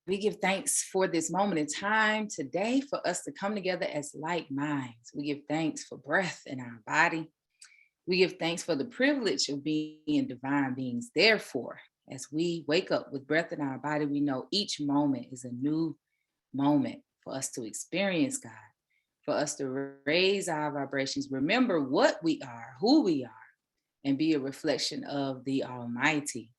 We give thanks for this moment in time today for us to come together as like minds. We give thanks for breath in our body. We give thanks for the privilege of being divine beings. Therefore, as we wake up with breath in our body, we know each moment is a new moment for us to experience God, for us to raise our vibrations, remember what we are, who we are, and be a reflection of the Almighty.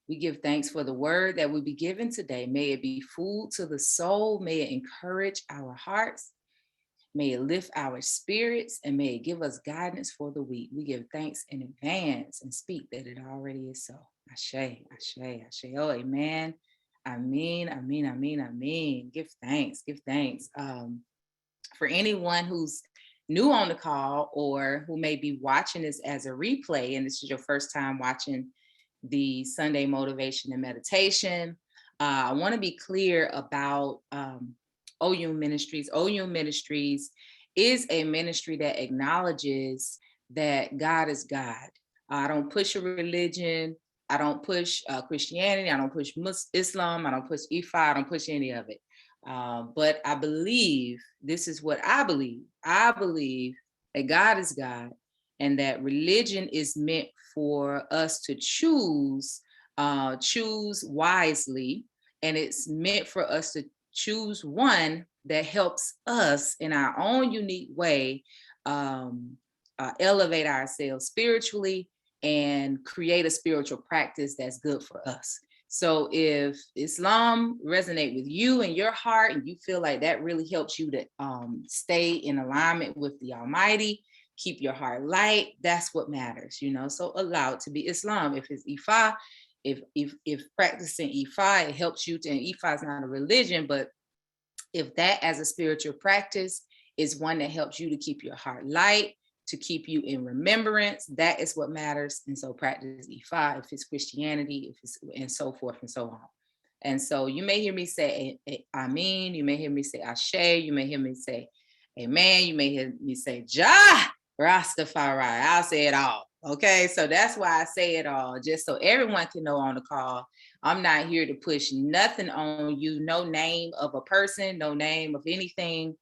We give thanks for the word that will be given today. May it be food to the soul. May it encourage our hearts. May it lift our spirits, and may it give us guidance for the week. We give thanks in advance and speak that it already is so. Ashe, ashe, ashe. Oh, amen. Amen, amen, amen, amen. Give thanks, give thanks. For anyone who's new on the call or who may be watching this as a replay, and this is your first time watching the Sunday Motivation and Meditation, I want to be clear about OU Ministries. OU Ministries is a ministry that acknowledges that God is God. I don't push a religion. I don't push Christianity. I don't push Islam. I don't push Ifa. I don't push any of it. But I believe, this is what I believe. I believe that God is God and that religion is meant for us to choose wisely. And it's meant for us to choose one that helps us in our own unique way elevate ourselves spiritually and create a spiritual practice that's good for us. So if Islam resonate with you and your heart, and you feel like that really helps you to stay in alignment with the Almighty, keep your heart light, that's what matters, So allow it to be Islam. If it's Ifa, if practicing Ifa, it helps you to, and Ifa is not a religion, but if that as a spiritual practice is one that helps you to keep your heart light, to keep you in remembrance, that is what matters. And so practice Ifa. If it's Christianity, if it's, and so forth and so on. And so you may hear me say Amen, you may hear me say Ashe, you may hear me say Amen, you may hear me say Jah Rastafari. I'll say it all. Okay, so that's why I say it all, just so everyone can know on the call. I'm not here to push nothing on you, no name of a person, no name of anything.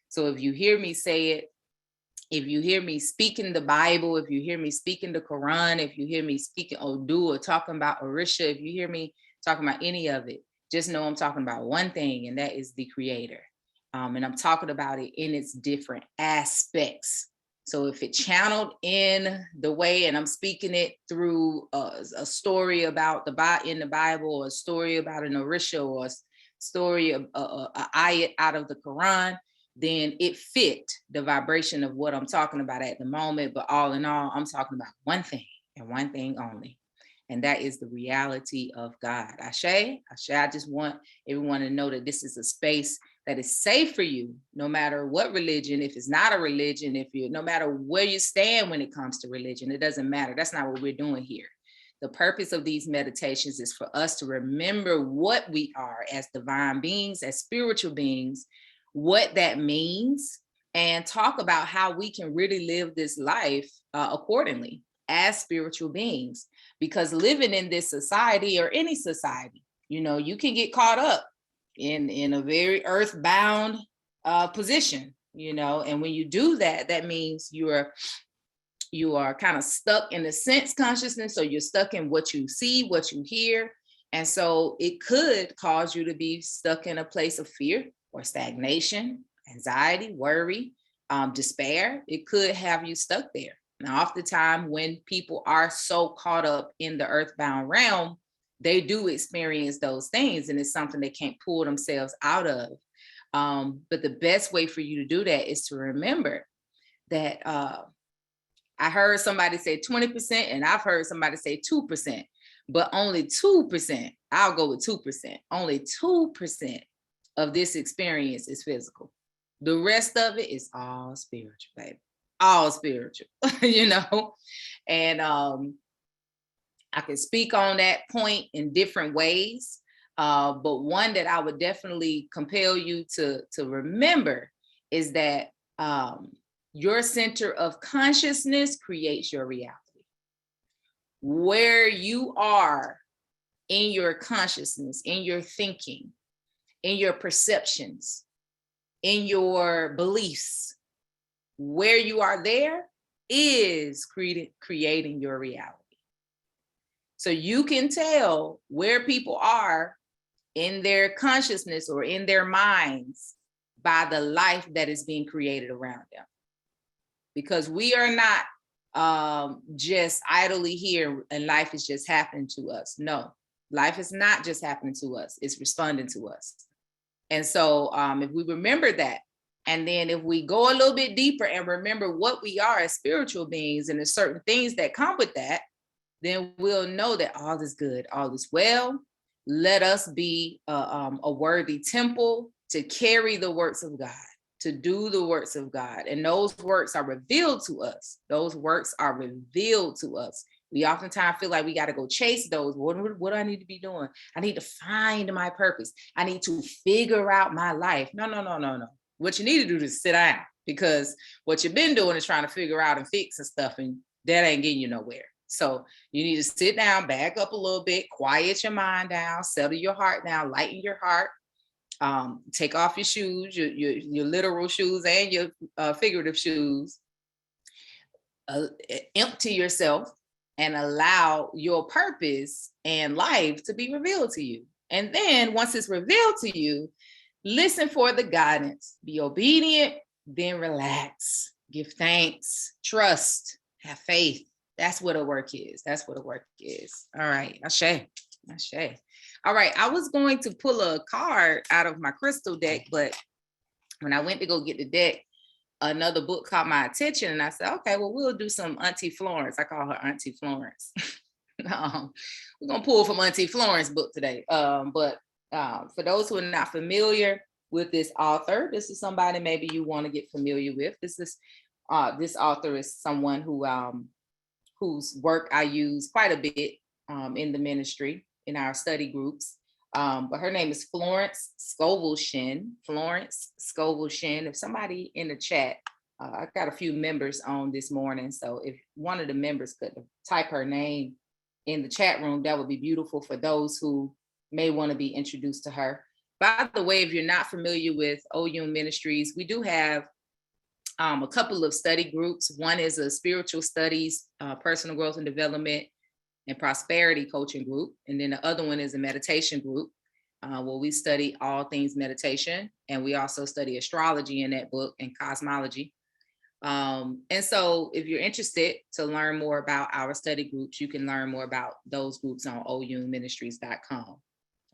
So if you hear me say it, if you hear me speaking the Bible, if you hear me speaking the Quran, if you hear me speaking Urdu or talking about Orisha, if you hear me talking about any of it, just know I'm talking about one thing, and that is the Creator. And I'm talking about it in its different aspects. So if it channeled in the way, and I'm speaking it through a story about in the Bible, or a story about an Orisha, or a story of a ayat out of the Quran, then it fit the vibration of what I'm talking about at the moment. But all in all, I'm talking about one thing and one thing only. And that is the reality of God. Ashe, Ashe, I just want everyone to know that this is a space that is safe for you, no matter what religion. If it's not a religion, no matter where you stand when it comes to religion, it doesn't matter. That's not what we're doing here. The purpose of these meditations is for us to remember what we are as divine beings, as spiritual beings, what that means, and talk about how we can really live this life accordingly as spiritual beings. Because living in this society, or any society, you can get caught up in a very earthbound position, and when you do that, that means you are kind of stuck in the sense consciousness. So you're stuck in what you see, what you hear. And so it could cause you to be stuck in a place of fear or stagnation, anxiety, worry, despair. It could have you stuck there. Now, oftentimes when people are so caught up in the earthbound realm, they do experience those things, and it's something they can't pull themselves out of. But the best way for you to do that is to remember that I heard somebody say 20%, and I've heard somebody say 2%, but only 2%, I'll go with 2%, only 2% of this experience is physical. The rest of it is all spiritual, baby. All spiritual, And I can speak on that point in different ways. But one that I would definitely compel you to remember is that your center of consciousness creates your reality. Where you are in your consciousness, in your thinking, in your perceptions, in your beliefs, where you are there is creating your reality. So you can tell where people are in their consciousness or in their minds by the life that is being created around them. Because we are not just idly here and life is just happening to us. No, life is not just happening to us, it's responding to us. And so if we remember that, and then if we go a little bit deeper and remember what we are as spiritual beings and the certain things that come with that, then we'll know that all is good, all is well. Let us be a worthy temple to carry the works of God, to do the works of God. And those works are revealed to us. Those works are revealed to us. We oftentimes feel like we got to go chase those. What do I need to be doing? I need to find my purpose. I need to figure out my life. No. What you need to do is sit down, because what you've been doing is trying to figure out and fix and stuff, and that ain't getting you nowhere. So you need to sit down, back up a little bit, quiet your mind down, settle your heart down, lighten your heart, take off your shoes, your literal shoes and your figurative shoes, empty yourself and allow your purpose and life to be revealed to you. And then once it's revealed to you, listen for the guidance, be obedient, then relax, give thanks, trust, have faith. That's what a work is. That's what a work is. All right. Ashe. All right. I was going to pull a card out of my crystal deck, but when I went to go get the deck, another book caught my attention, and I said, okay, well, we'll do some Auntie Florence. I call her Auntie Florence. We're going to pull from Auntie Florence's book today. But for those who are not familiar with this author, this is somebody maybe you want to get familiar with. This author is someone whose work I use quite a bit in the ministry, in our study groups. But her name is Florence Scovel Shinn. Florence Scovel Shinn. If somebody in the chat, I got a few members on this morning. So if one of the members could type her name in the chat room, that would be beautiful for those who may want to be introduced to her. By the way, if you're not familiar with OU Ministries, we do have a couple of study groups. One is a spiritual studies, personal growth and development and prosperity coaching group. And then the other one is a meditation group where we study all things meditation. And we also study astrology in that book and cosmology. And so if you're interested to learn more about our study groups, you can learn more about those groups on ouministries.com.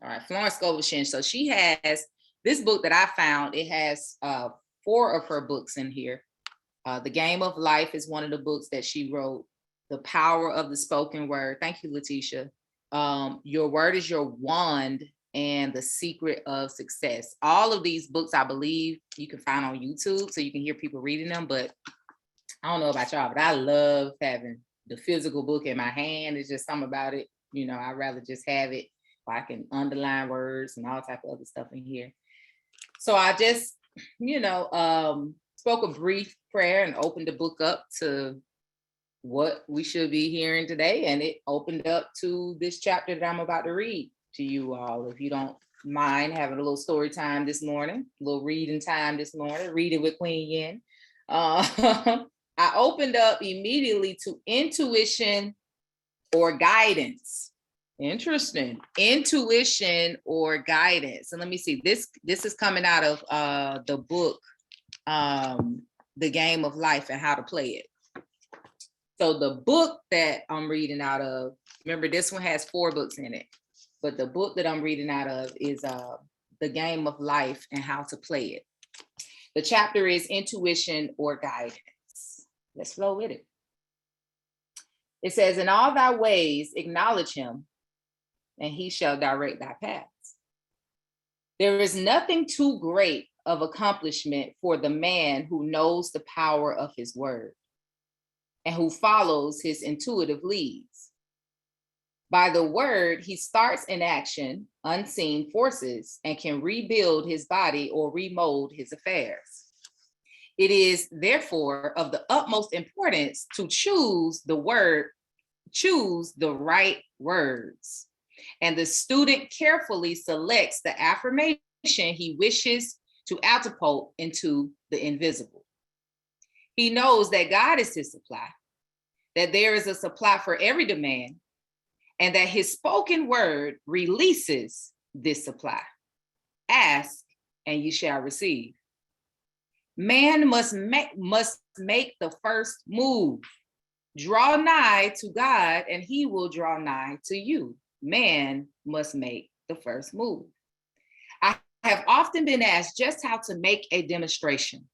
All right, Florence Scovel Shinn. So she has this book that I found. It has 4 of her books in here. The Game of Life is one of the books that she wrote. The Power of the Spoken Word. Thank you, Letitia. Your Word is Your Wand, and The Secret of Success. All of these books, I believe, you can find on YouTube, so you can hear people reading them. But I don't know about y'all, but I love having the physical book in my hand. It's just something about it. You know, I'd rather just have it. I can underline words and all type of other stuff in here. So I just, spoke a brief prayer and opened the book up to what we should be hearing today. And it opened up to this chapter that I'm about to read to you all. If you don't mind having a little story time this morning, a little reading time this morning, reading with Queen Yenn. I opened up immediately to intuition or guidance. Interesting. Intuition or guidance. And let me see, this is coming out of the book, The Game of Life and How to Play It. So the book that I'm reading out of, remember this one has 4 books in it, but the book that I'm reading out of is The Game of Life and How to Play It. The chapter is Intuition or Guidance. Let's flow with it. It says, in all thy ways, acknowledge him, and he shall direct thy paths. There is nothing too great of accomplishment for the man who knows the power of his word and who follows his intuitive leads. By the word, he starts in action unseen forces and can rebuild his body or remold his affairs. It is therefore of the utmost importance to choose the right words and the student carefully selects the affirmation he wishes to catapult into the invisible. He knows that God is his supply, that there is a supply for every demand, and that his spoken word releases this supply. Ask, and you shall receive. Man must make the first move. Draw nigh to God, and he will draw nigh to you. Man must make the first move. I have often been asked just how to make a demonstration.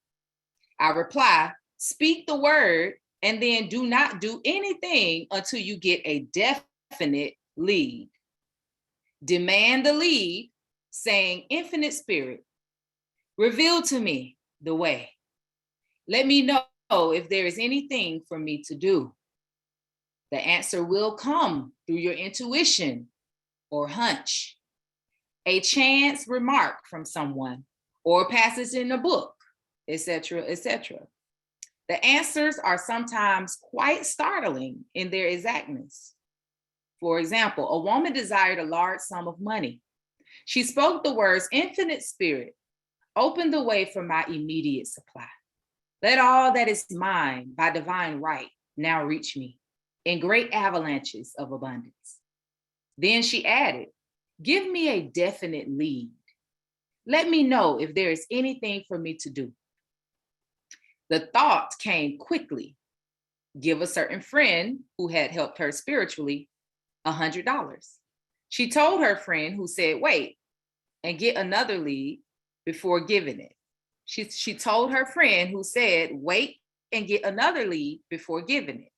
I reply, speak the word, and then do not do anything until you get a definite lead. Demand the lead, saying, Infinite Spirit, reveal to me the way. Let me know if there is anything for me to do. The answer will come through your intuition or hunch, a chance remark from someone, or a passage in a book, etc., etc. The answers are sometimes quite startling in their exactness. For example, a woman desired a large sum of money. She spoke the words, Infinite Spirit, open the way for my immediate supply. Let all that is mine by divine right now reach me in great avalanches of abundance. Then she added, give me a definite lead. Let me know if there is anything for me to do. The thought came quickly. Give a certain friend who had helped her spiritually $100. She told her friend, who said, wait, and get another lead before giving it. She told her friend, who said, wait and get another lead before giving it.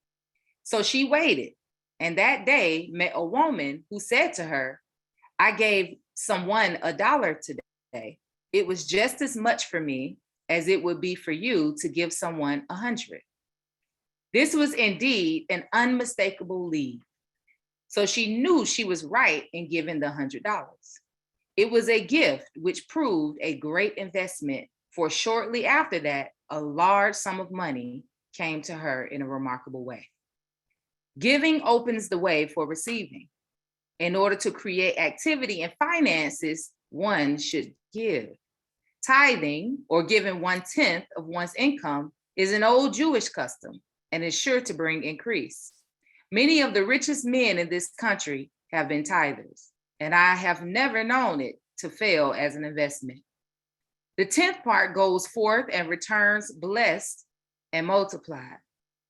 So she waited, and that day met a woman who said to her, I gave someone $1 today. It was just as much for me as it would be for you to give someone 100. This was indeed an unmistakable lead. So she knew she was right in giving the $100. It was a gift which proved a great investment, for shortly after that, a large sum of money came to her in a remarkable way. Giving opens the way for receiving. In order to create activity and finances, one should give. Tithing, or giving 1/10 of one's income, is an old Jewish custom and is sure to bring increase. Many of the richest men in this country have been tithers, and I have never known it to fail as an investment. The 10th part goes forth and returns blessed and multiplied,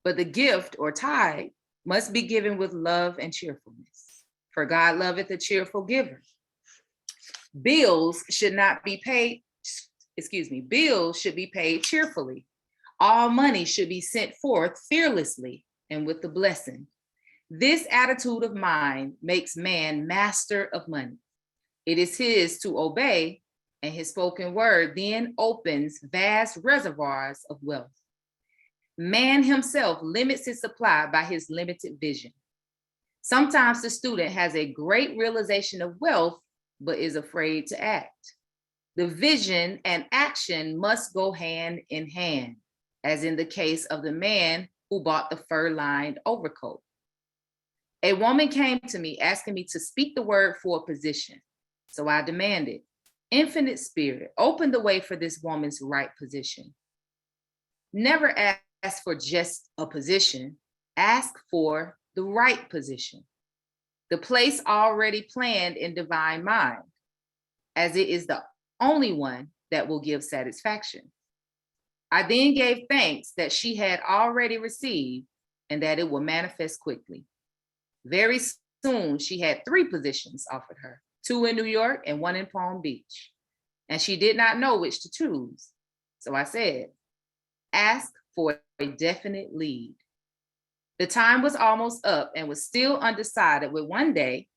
but the gift or tithe must be given with love and cheerfulness, for God loveth a cheerful giver. Bills should be paid cheerfully. All money should be sent forth fearlessly and with the blessing. This attitude of mind makes man master of money. It is his to obey, and his spoken word then opens vast reservoirs of wealth. Man himself limits his supply by his limited vision. Sometimes the student has a great realization of wealth, but is afraid to act. The vision and action must go hand in hand, as in the case of the man who bought the fur-lined overcoat. A woman came to me asking me to speak the word for a position. So I demanded, Infinite Spirit, open the way for this woman's right position. Never ask for just a position, ask for the right position. The place already planned in divine mind, as it is the only one that will give satisfaction. I then gave thanks that she had already received and that it will manifest quickly. Very soon, she had 3 positions offered her, 2 in New York and 1 in Palm Beach. And she did not know which to choose. So I said, ask for a definite lead. The time was almost up and was still undecided when one day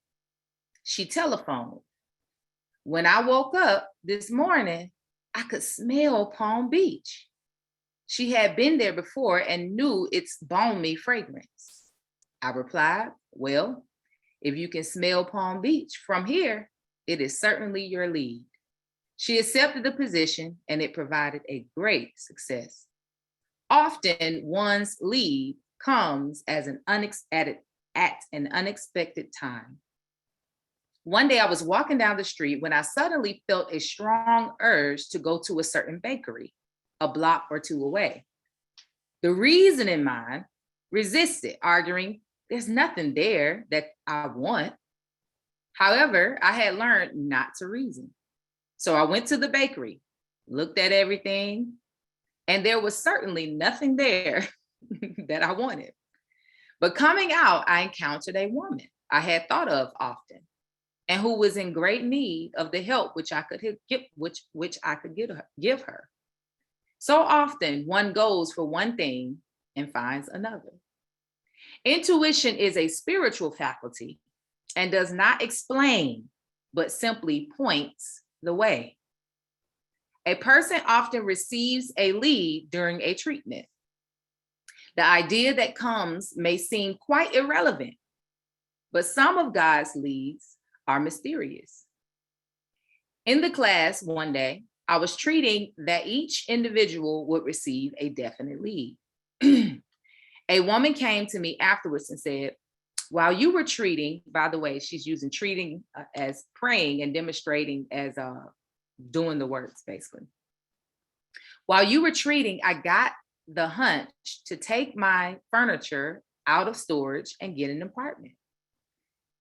she telephoned. When I woke up this morning, I could smell Palm Beach. She had been there before and knew its balmy fragrance. I replied, well, if you can smell Palm Beach from here, it is certainly your lead. She accepted the position and it provided a great success. Often one's lead comes as at an unexpected time. One day I was walking down the street when I suddenly felt a strong urge to go to a certain bakery, a block or two away. The reasoning mind resisted, arguing, there's nothing there that I want. However, I had learned not to reason. So I went to the bakery, looked at everything, and there was certainly nothing there that I wanted. But coming out, I encountered a woman I had thought of often and who was in great need of the help which I could give her. So often one goes for one thing and finds another. Intuition is a spiritual faculty and does not explain, but simply points the way. A person often receives a lead during a treatment. The idea that comes may seem quite irrelevant, but some of God's leads are mysterious. In the class one day, I was treating that each individual would receive a definite lead. A woman came to me afterwards and said, while you were treating, by the way, she's using treating as praying and demonstrating as doing the works, basically. While you were treating, I got the hunch to take my furniture out of storage and get an apartment.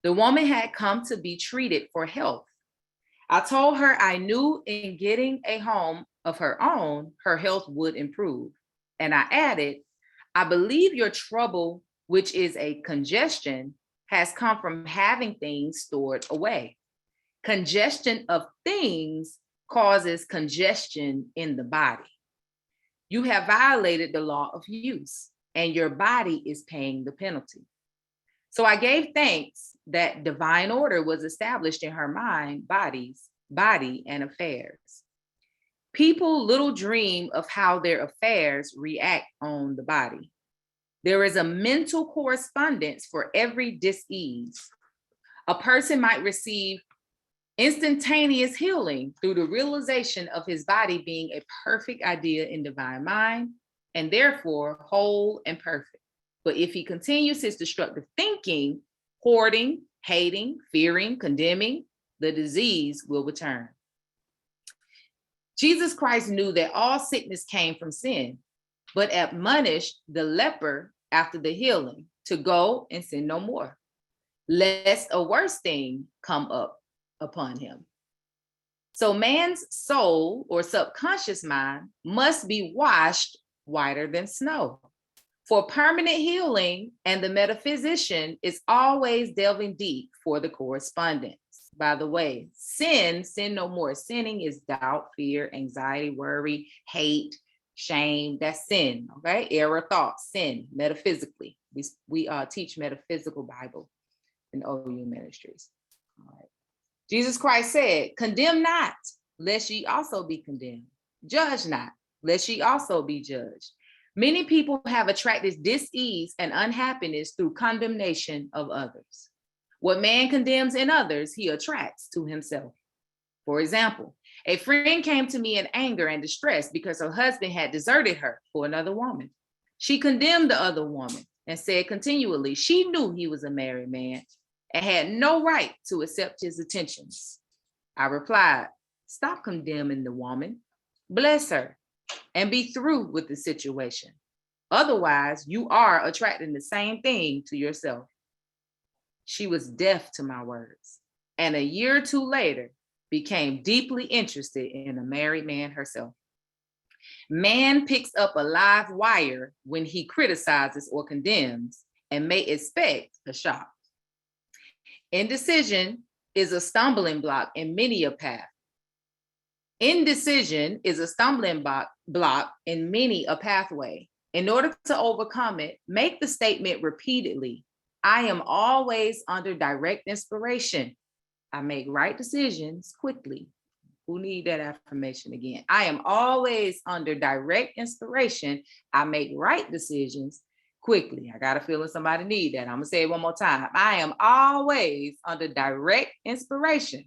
The woman had come to be treated for health. I told her I knew in getting a home of her own, her health would improve. And I added, I believe your trouble, which is a congestion, has come from having things stored away. Congestion of things causes congestion in the body. You have violated the law of use, and your body is paying the penalty. So I gave thanks that divine order was established in her mind, body, and affairs. People little dream of how their affairs react on the body. There is a mental correspondence for every dis-ease. A person might receive instantaneous healing through the realization of his body being a perfect idea in divine mind, and therefore whole and perfect. But if he continues his destructive thinking, hoarding, hating, fearing, condemning, the disease will return. Jesus Christ knew that all sickness came from sin, but admonished the leper after the healing to go and sin no more, lest a worse thing come up upon him. So man's soul or subconscious mind must be washed whiter than snow. For permanent healing, and the metaphysician is always delving deep for the correspondence. By the way, sin no more. Sinning is doubt, fear, anxiety, worry, hate, shame. That's sin, okay? Error thoughts, sin, metaphysically. We teach metaphysical Bible in OU ministries. All right. Jesus Christ said, condemn not, lest ye also be condemned. Judge not, lest ye also be judged. Many people have attracted dis-ease and unhappiness through condemnation of others. What man condemns in others, he attracts to himself. For example, a friend came to me in anger and distress because her husband had deserted her for another woman. She condemned the other woman and said continually she knew he was a married man and had no right to accept his attentions. I replied, stop condemning the woman, bless her, and be through with the situation. Otherwise, you are attracting the same thing to yourself. She was deaf to my words, and a year or two later became deeply interested in a married man herself. Man picks up a live wire when he criticizes or condemns and may expect a shock. Indecision is a stumbling block in many a path. Indecision is a stumbling block in many a pathway. In order to overcome it, make the statement repeatedly. I am always under direct inspiration. I make right decisions quickly. Who need that affirmation again? I am always under direct inspiration. I make right decisions quickly. I got a feeling somebody need that. I'm gonna say it one more time. I am always under direct inspiration.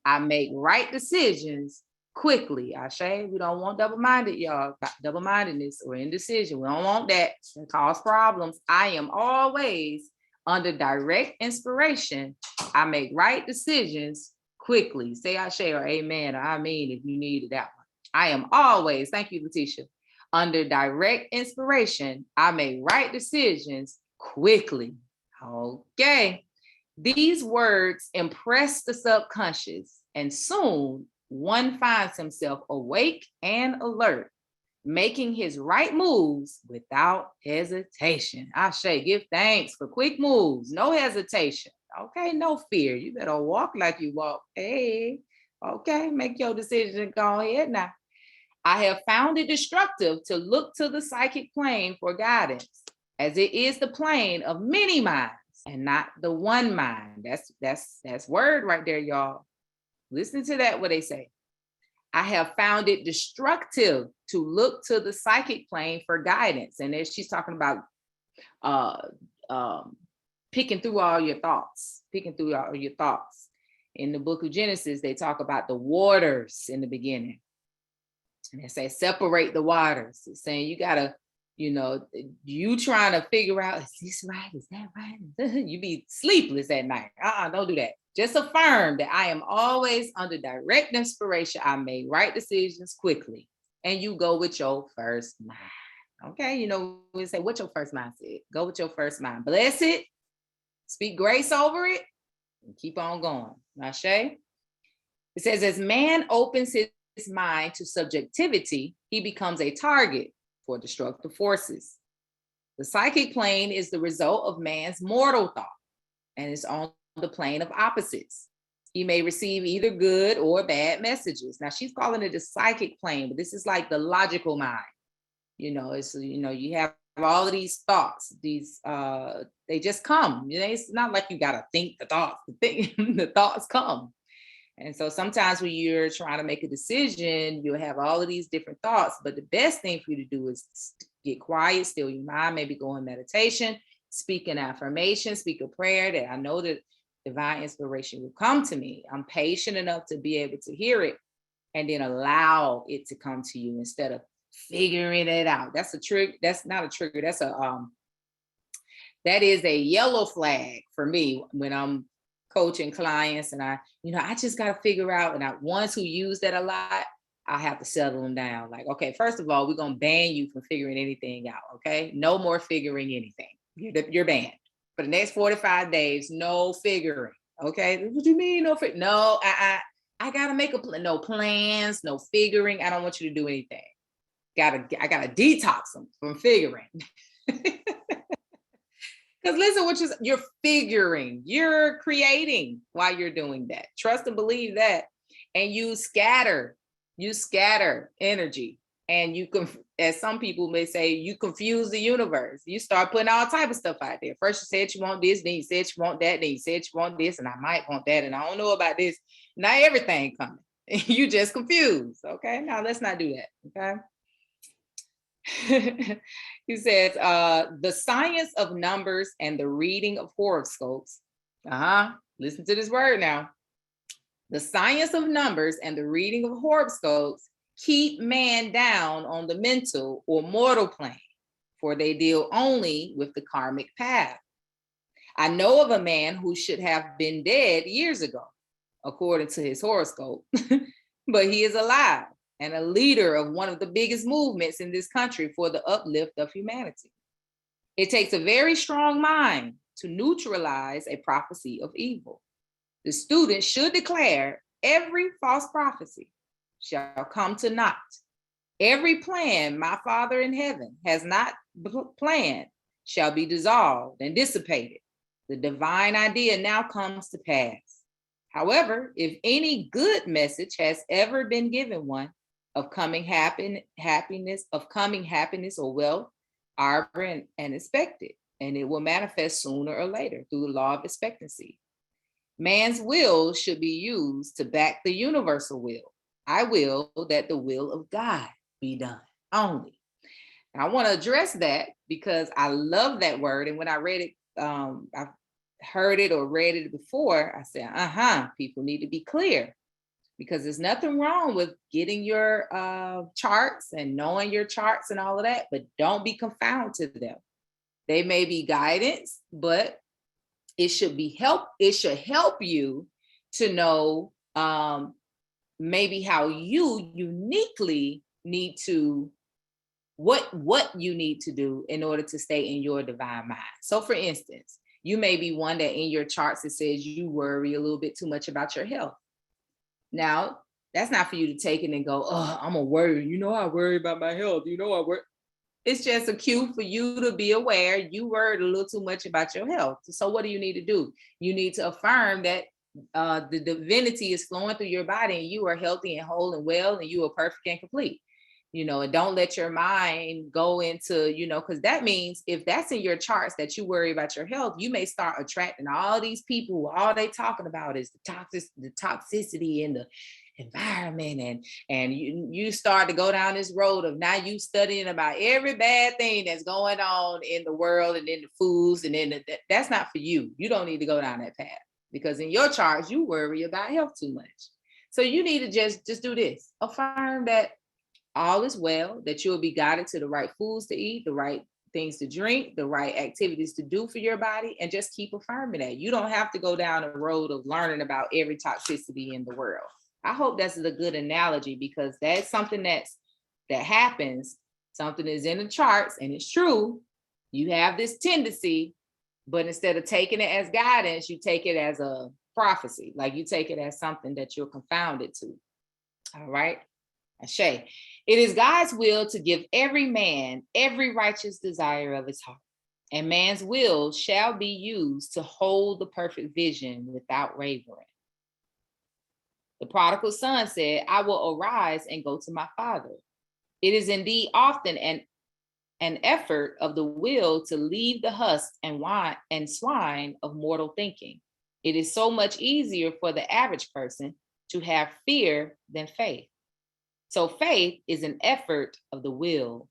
I make right decisions quickly. Ashay, we don't want double-minded, y'all. Double-mindedness or indecision. We don't want that. It causes problems. I am always Under direct inspiration, I make right decisions quickly. Say I share or amen or I mean if you needed that one. I am always, thank you, Letitia. Under direct inspiration, I make right decisions quickly. Okay. These words impress the subconscious, and soon one finds himself awake and alert, making his right moves without hesitation. I say, give thanks for quick moves, no hesitation. Okay, no fear. You better walk like you walk. Hey, okay, make your decision. Go ahead now. I have found it destructive to look to the psychic plane for guidance, as it is the plane of many minds and not the one mind. That's word right there, y'all. Listen to that, what they say. I have found it destructive to look to the psychic plane for guidance. And there she's talking about picking through all your thoughts, In the book of Genesis, they talk about the waters in the beginning. And they say, separate the waters. It's saying you gotta, you trying to figure out, is this right? Is that right? You be sleepless at night. Don't do that. Just affirm that I am always under direct inspiration. I make right decisions quickly. And you go with your first mind. Okay, we say, what's your first mind said? Go with your first mind. Bless it. Speak grace over it. And keep on going. Ashe? It says, as man opens his mind to subjectivity, he becomes a target for destructive forces. The psychic plane is the result of man's mortal thought and is on the plane of opposites. He may receive either good or bad messages. Now she's calling it the psychic plane, but this is like the logical mind. It's you have all of these thoughts. These they just come. It's not like you gotta think the thoughts. The thoughts come. And so sometimes when you're trying to make a decision, you'll have all of these different thoughts. But the best thing for you to do is get quiet, still your mind, maybe go in meditation, speak an affirmation, speak a prayer that I know that divine inspiration will come to me. I'm patient enough to be able to hear it and then allow it to come to you instead of figuring it out. That's a trick. That's not a trigger. That is a yellow flag for me when I'm coaching clients and I just got to figure out, and ones who use that a lot, I have to settle them down. Like, okay, first of all, we're going to ban you from figuring anything out. Okay. No more figuring anything. You're banned for the next 45 days. No figuring. Okay. What do you mean? No, I got to make no plans, no figuring. I don't want you to do anything. I got to detox them from figuring. Because listen, you're figuring, you're creating while you're doing that. Trust and believe that. And you scatter energy. And as some people may say, you confuse the universe. You start putting all type of stuff out there. First you said you want this, then you said you want that, then you said you want this, and I might want that, and I don't know about this. Not everything coming. You just confused. Okay, now let's not do that. Okay. He says, the science of numbers and the reading of horoscopes. Listen to this word now. The science of numbers and the reading of horoscopes keep man down on the mental or mortal plane, for they deal only with the karmic path. I know of a man who should have been dead years ago, according to his horoscope, but he is alive and a leader of one of the biggest movements in this country for the uplift of humanity. It takes a very strong mind to neutralize a prophecy of evil. The student should declare every false prophecy shall come to naught. Every plan my Father in heaven has not planned shall be dissolved and dissipated. The divine idea now comes to pass. However, if any good message has ever been given one, of coming happiness or wealth, are and expected, and it will manifest sooner or later through the law of expectancy. Man's will should be used to back the universal will. I will that the will of God be done only. I want to address that because I love that word. And when I read it, I've heard it or read it before, I said, people need to be clear, because there's nothing wrong with getting your charts and knowing your charts and all of that, but don't be confounded to them. They may be guidance, but It should help you to know maybe how you uniquely need to, what you need to do in order to stay in your divine mind. So for instance, you may be one that in your charts it says you worry a little bit too much about your health. Now, that's not for you to take it and go, oh, I'm gonna worry. I worry about my health. I worry. It's just a cue for you to be aware you worried a little too much about your health. So what do you need to do? You need to affirm that the divinity is flowing through your body and you are healthy and whole and well and you are perfect and complete. And don't let your mind go into, because that means if that's in your charts that you worry about your health, you may start attracting all these people who all they talking about is the toxicity in the environment, and you start to go down this road of now you studying about every bad thing that's going on in the world and in the foods, and that's not for you. You don't need to go down that path, because in your charts you worry about health too much. So you need to just do this. Affirm that all is well, that you'll be guided to the right foods to eat, the right things to drink, the right activities to do for your body, and just keep affirming that. You don't have to go down a road of learning about every toxicity in the world. I hope that's a good analogy, because that's something that happens. Something is in the charts and it's true. You have this tendency, but instead of taking it as guidance, you take it as a prophecy. Like you take it as something that you're confounded to. All right. Ashe. It is God's will to give every man every righteous desire of his heart, and man's will shall be used to hold the perfect vision without wavering. The prodigal son said, I will arise and go to my father. It is indeed often an effort of the will to leave the husk and swine of mortal thinking. It is so much easier for the average person to have fear than faith. So faith is an effort of the will.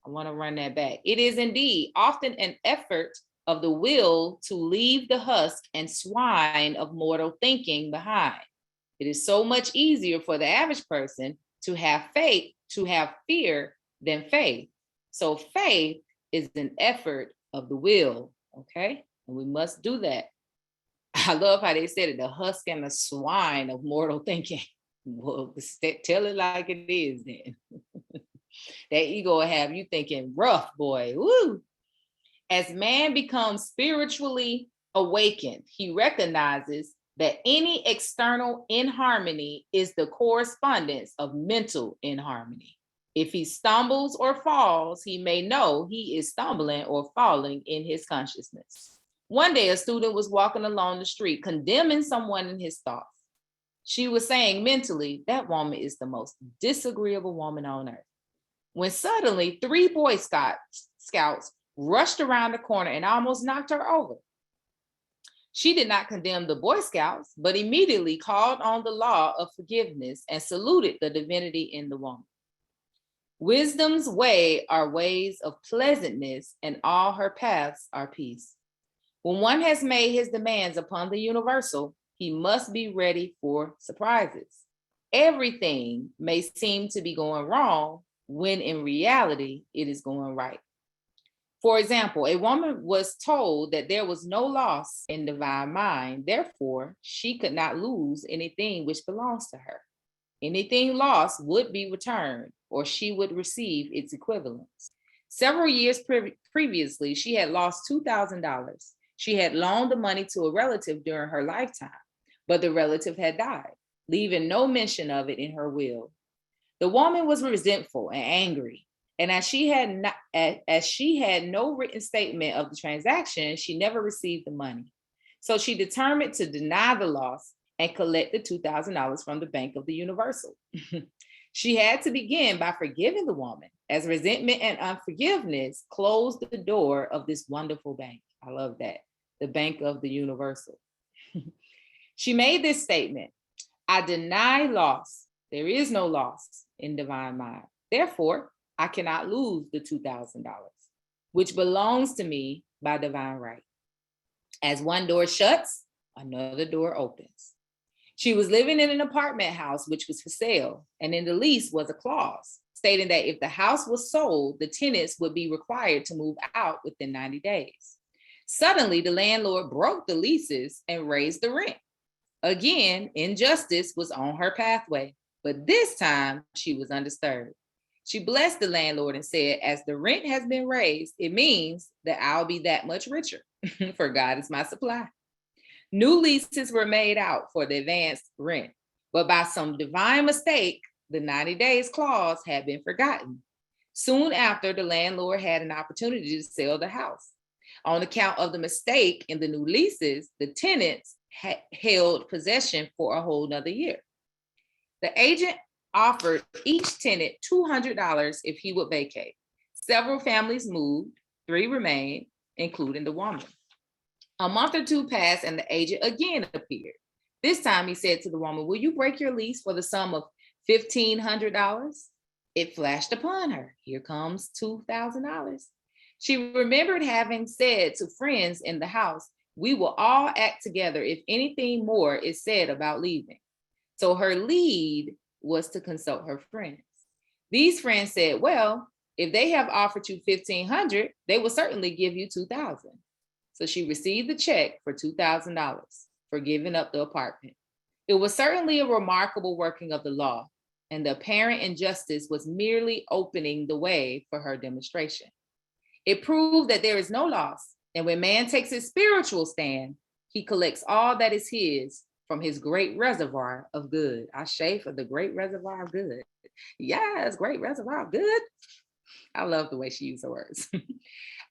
I want to run that back. It is indeed often an effort of the will to leave the husk and swine of mortal thinking behind. It is so much easier for the average person to have faith, to have fear than faith. So faith is an effort of the will, okay? And we must do that. I love how they said it, the husk and the swine of mortal thinking. Well, tell it like it is then. That ego will have you thinking rough, boy. Woo. As man becomes spiritually awakened, he recognizes that any external inharmony is the correspondence of mental inharmony. If he stumbles or falls, he may know he is stumbling or falling in his consciousness. One day, a student was walking along the street, condemning someone in his thoughts. She was saying mentally, that woman is the most disagreeable woman on earth. When suddenly 3 Boy Scouts rushed around the corner and almost knocked her over. She did not condemn the Boy Scouts, but immediately called on the law of forgiveness and saluted the divinity in the woman. Wisdom's way are ways of pleasantness, and all her paths are peace. When one has made his demands upon the universal, he must be ready for surprises. Everything may seem to be going wrong when in reality it is going right. For example, a woman was told that there was no loss in divine mind, therefore she could not lose anything which belongs to her. Anything lost would be returned, or she would receive its equivalents. Several years previously, she had lost $2,000. She had loaned the money to a relative during her lifetime, but the relative had died, leaving no mention of it in her will. The woman was resentful and angry, and as she had no written statement of the transaction, she never received the money. So she determined to deny the loss and collect the $2,000 from the Bank of the Universal. She had to begin by forgiving the woman, as resentment and unforgiveness closed the door of this wonderful bank. I love that. The Bank of the Universal. She made this statement: I deny loss. There is no loss in divine mind. Therefore, I cannot lose the $2,000, which belongs to me by divine right. As one door shuts, another door opens. She was living in an apartment house which was for sale, and in the lease was a clause stating that if the house was sold, the tenants would be required to move out within 90 days. Suddenly, the landlord broke the leases and raised the rent. Again, injustice was on her pathway, but this time she was undisturbed. She blessed the landlord and said, as the rent has been raised, it means that I'll be that much richer, for God is my supply. New leases were made out for the advanced rent, but by some divine mistake, the 90 days clause had been forgotten. Soon after, the landlord had an opportunity to sell the house. On account of the mistake in the new leases, the tenants held possession for a whole nother year. The agent offered each tenant $200 if he would vacate. Several families moved, 3 remained, including the woman. A month or 2 passed and the agent again appeared. This time he said to the woman, will you break your lease for the sum of $1,500? It flashed upon her, here comes $2,000. She remembered having said to friends in the house, we will all act together if anything more is said about leaving. So her lead was to consult her friends. These friends said, well, if they have offered you $1,500, they will certainly give you $2,000. So she received the check for $2,000 for giving up the apartment. It was certainly a remarkable working of the law, and the apparent injustice was merely opening the way for her demonstration. It proved that there is no loss, and when man takes his spiritual stand, he collects all that is his from his great reservoir of good. Ashe for the great reservoir of good. Yes, great reservoir of good. I love the way she used her words.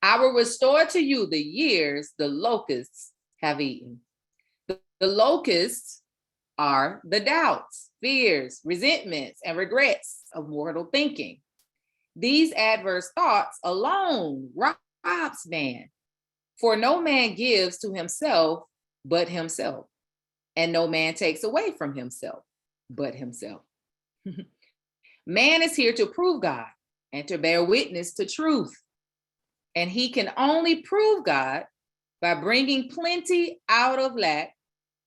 I will restore to you the years the locusts have eaten. The locusts are the doubts, fears, resentments, and regrets of mortal thinking. These adverse thoughts alone robs man. For no man gives to himself but himself, and no man takes away from himself but himself. Man is here to prove God and to bear witness to truth. And he can only prove God by bringing plenty out of lack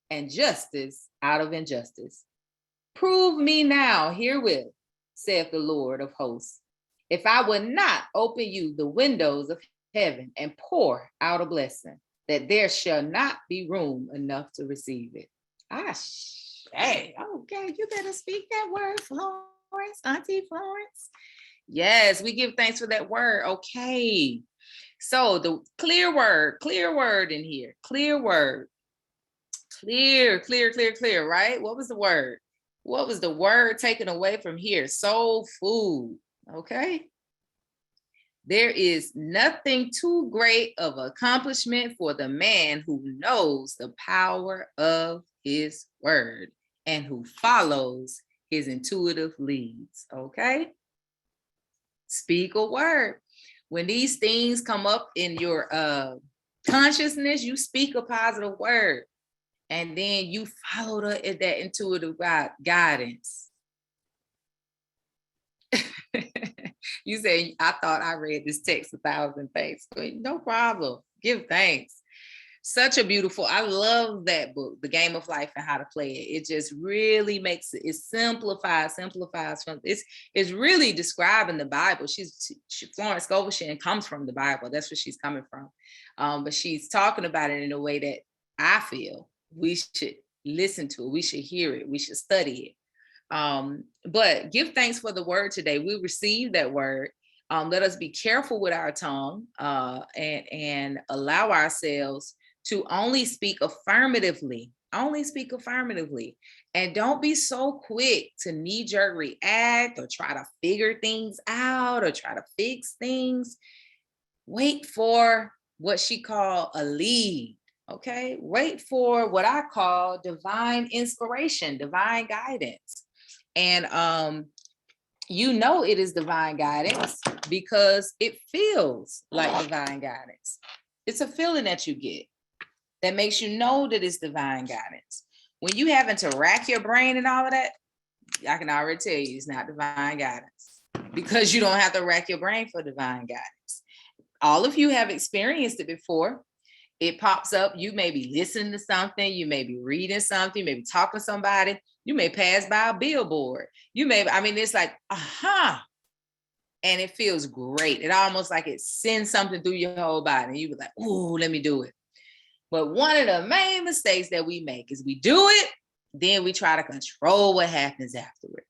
and justice out of injustice. Prove me now herewith, saith the Lord of hosts, if I would not open you the windows of heaven and pour out a blessing, that there shall not be room enough to receive it. Okay, you better speak that word, Florence, Auntie Florence. Yes, we give thanks for that word. Okay. So the clear word in here, clear word, clear, right? What was the word? What was the word taken away from here? Soul food, okay? There is nothing too great of accomplishment for the man who knows the power of his word and who follows his intuitive leads, okay? Speak a word. When these things come up in your consciousness, you speak a positive word, and then you follow that intuitive guidance. You say, I thought I read this text 1,000 times. No problem. Give thanks. Such a beautiful, I love that book, The Game of Life and How to Play It. It just really makes it simplifies from it's really describing the Bible. Florence Scovel comes from the Bible. That's where she's coming from. But she's talking about it in a way that I feel we should listen to it. We should hear it. We should study it. But give thanks for the word today. We received that word. Let us be careful with our tongue and allow ourselves to only speak affirmatively, and don't be so quick to knee-jerk react or try to figure things out or try to fix things. Wait for what she called a lead, okay? Wait for what I call divine inspiration, divine guidance. And you know it is divine guidance because it feels like divine guidance. It's a feeling that you get that makes you know that it's divine guidance. When you having to rack your brain and all of that, I can already tell you it's not divine guidance because you don't have to rack your brain for divine guidance. All of you have experienced it before. It pops up. You may be listening to something. You may be reading something. You may be talking to somebody. You may pass by a billboard. It's like, aha. and it feels great. It almost like it sends something through your whole body. And you be like, "Ooh, let me do it." But one of the main mistakes that we make is we do it, then we try to control what happens afterward.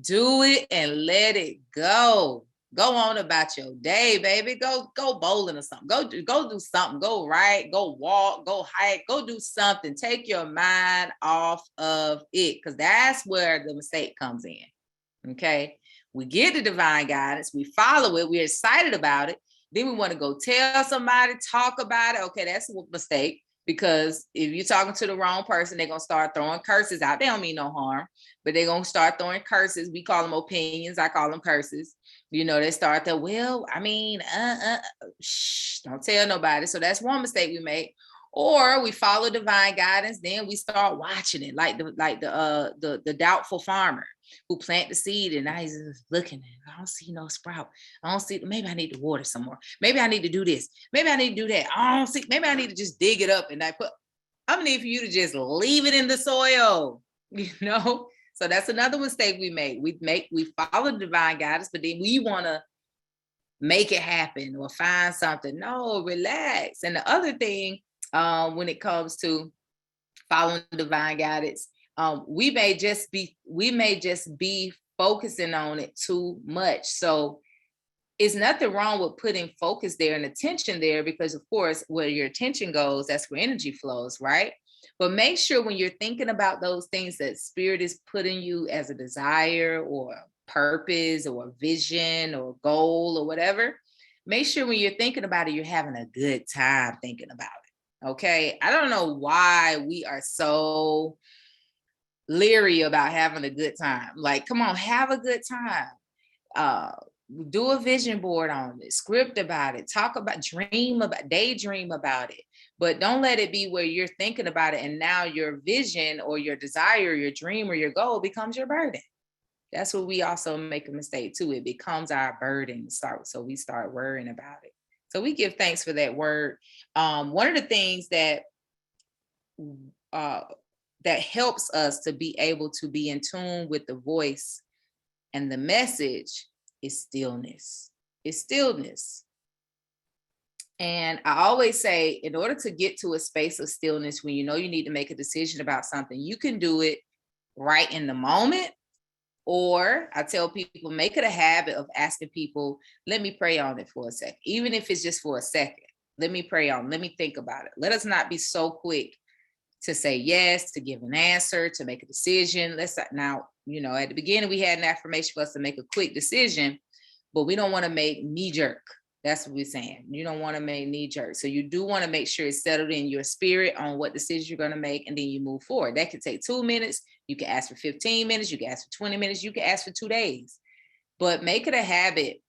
Do it and let it go. Go on about your day, baby. Go bowling or something. Go do something. Go ride, go walk, go hike, go do something. Take your mind off of it, because that's where the mistake comes in. Okay. We get the divine guidance, we follow it, we're excited about it. Then we want to go tell somebody, talk about it. Okay, that's a mistake. Because if you're talking to the wrong person, they're going to start throwing curses out. They don't mean no harm, but they're going to start throwing curses. We call them opinions. I call them curses. You know, they start to, well, I mean, shh, don't tell nobody. So that's one mistake we make. Or we follow divine guidance, then we start watching it, like the doubtful farmer who plant the seed, and now he's looking at it. I don't see no sprout. I don't see. Maybe I need to water some more. Maybe I need to do this. Maybe I need to do that. I don't see. Maybe I need to just dig it up and I put. I need for you to just leave it in the soil. You know. So that's another mistake we make. We follow divine guidance, but then we want to make it happen or find something. No, relax. And the other thing, when it comes to following divine guidance, we may just be focusing on it too much. So it's nothing wrong with putting focus there and attention there, because of course, where your attention goes, that's where energy flows, right? But make sure when you're thinking about those things that spirit is putting you as a desire or a purpose or a vision or goal or whatever, make sure when you're thinking about it, you're having a good time thinking about it. Okay. I don't know why we are so leery about having a good time. Like, come on, have a good time. Do a vision board on it, script about it, talk about, daydream about it. But don't let it be where you're thinking about it and now your vision or your desire, your dream or your goal becomes your burden. That's what we also make a mistake too. It becomes our burden. So we start worrying about it. So we give thanks for that word. One of the things that helps us to be able to be in tune with the voice and the message is stillness. It's stillness. And I always say, in order to get to a space of stillness, when you know you need to make a decision about something, you can do it right in the moment. Or I tell people, make it a habit of asking people, let me pray on it for a second. Even if it's just for a second, let me pray on it. Let me think about it. Let us not be so quick to say yes, to give an answer, to make a decision. Now, at the beginning, we had an affirmation for us to make a quick decision, but we don't want to make knee jerk. That's what we're saying. You don't want to make knee jerk. So you do want to make sure it's settled in your spirit on what decision you're going to make, and then you move forward. That could take 2 minutes. You can ask for 15 minutes. You can ask for 20 minutes. You can ask for 2 days. But make it a habit,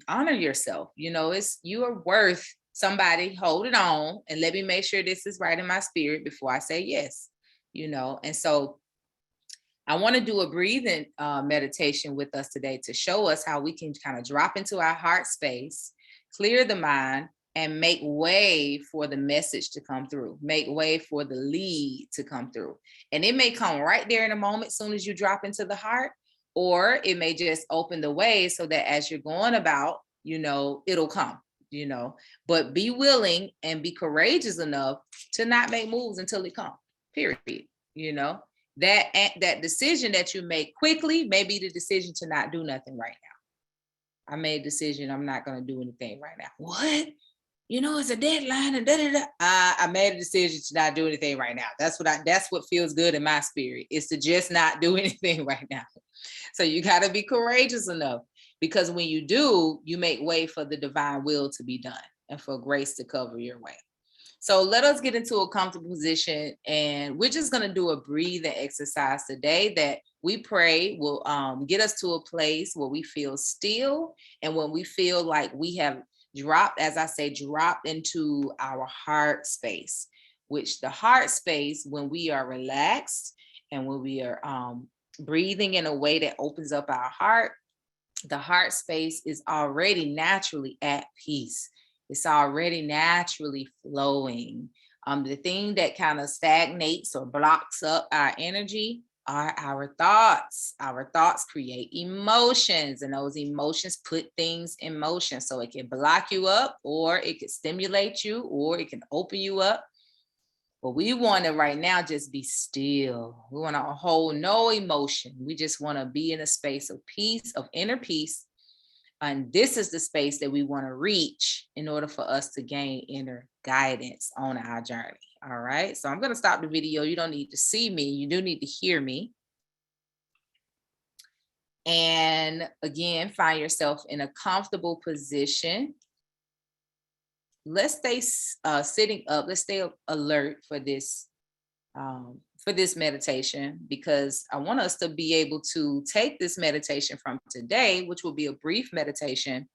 honor yourself. You are worth somebody. Hold it on and let me make sure this is right in my spirit before I say yes. And so I want to do a breathing meditation with us today to show us how we can kind of drop into our heart space, clear the mind, and make way for the message to come through, make way for the lead to come through. And it may come right there in a moment, as soon as you drop into the heart, or it may just open the way so that as you're going about, it'll come, but be willing and be courageous enough to not make moves until it comes, period. That decision that you make quickly may be the decision to not do nothing right now. I made a decision, I'm not going to do anything right now. What? It's a deadline and da-da-da. I made a decision to not do anything right now. That's what feels good in my spirit, is to just not do anything right now. So you got to be courageous enough, because when you do, you make way for the divine will to be done and for grace to cover your way. So let us get into a comfortable position, and we're just going to do a breathing exercise today that we pray will get us to a place where we feel still, and when we feel like we have dropped into our heart space, which the heart space, when we are relaxed and when we are breathing in a way that opens up our heart, the heart space is already naturally at peace. It's already naturally flowing. The thing that kind of stagnates or blocks up our energy are our thoughts. Our thoughts create emotions, and those emotions put things in motion. So it can block you up, or it can stimulate you, or it can open you up. But we want to right now just be still. We want to hold no emotion. We just want to be in a space of peace, of inner peace. And this is the space that we want to reach in order for us to gain inner guidance on our journey. All right. So I'm going to stop the video. You don't need to see me. You do need to hear me. And again, find yourself in a comfortable position. Let's stay sitting up. Let's stay alert for this meditation, because I want us to be able to take this meditation from today, which will be a brief meditation,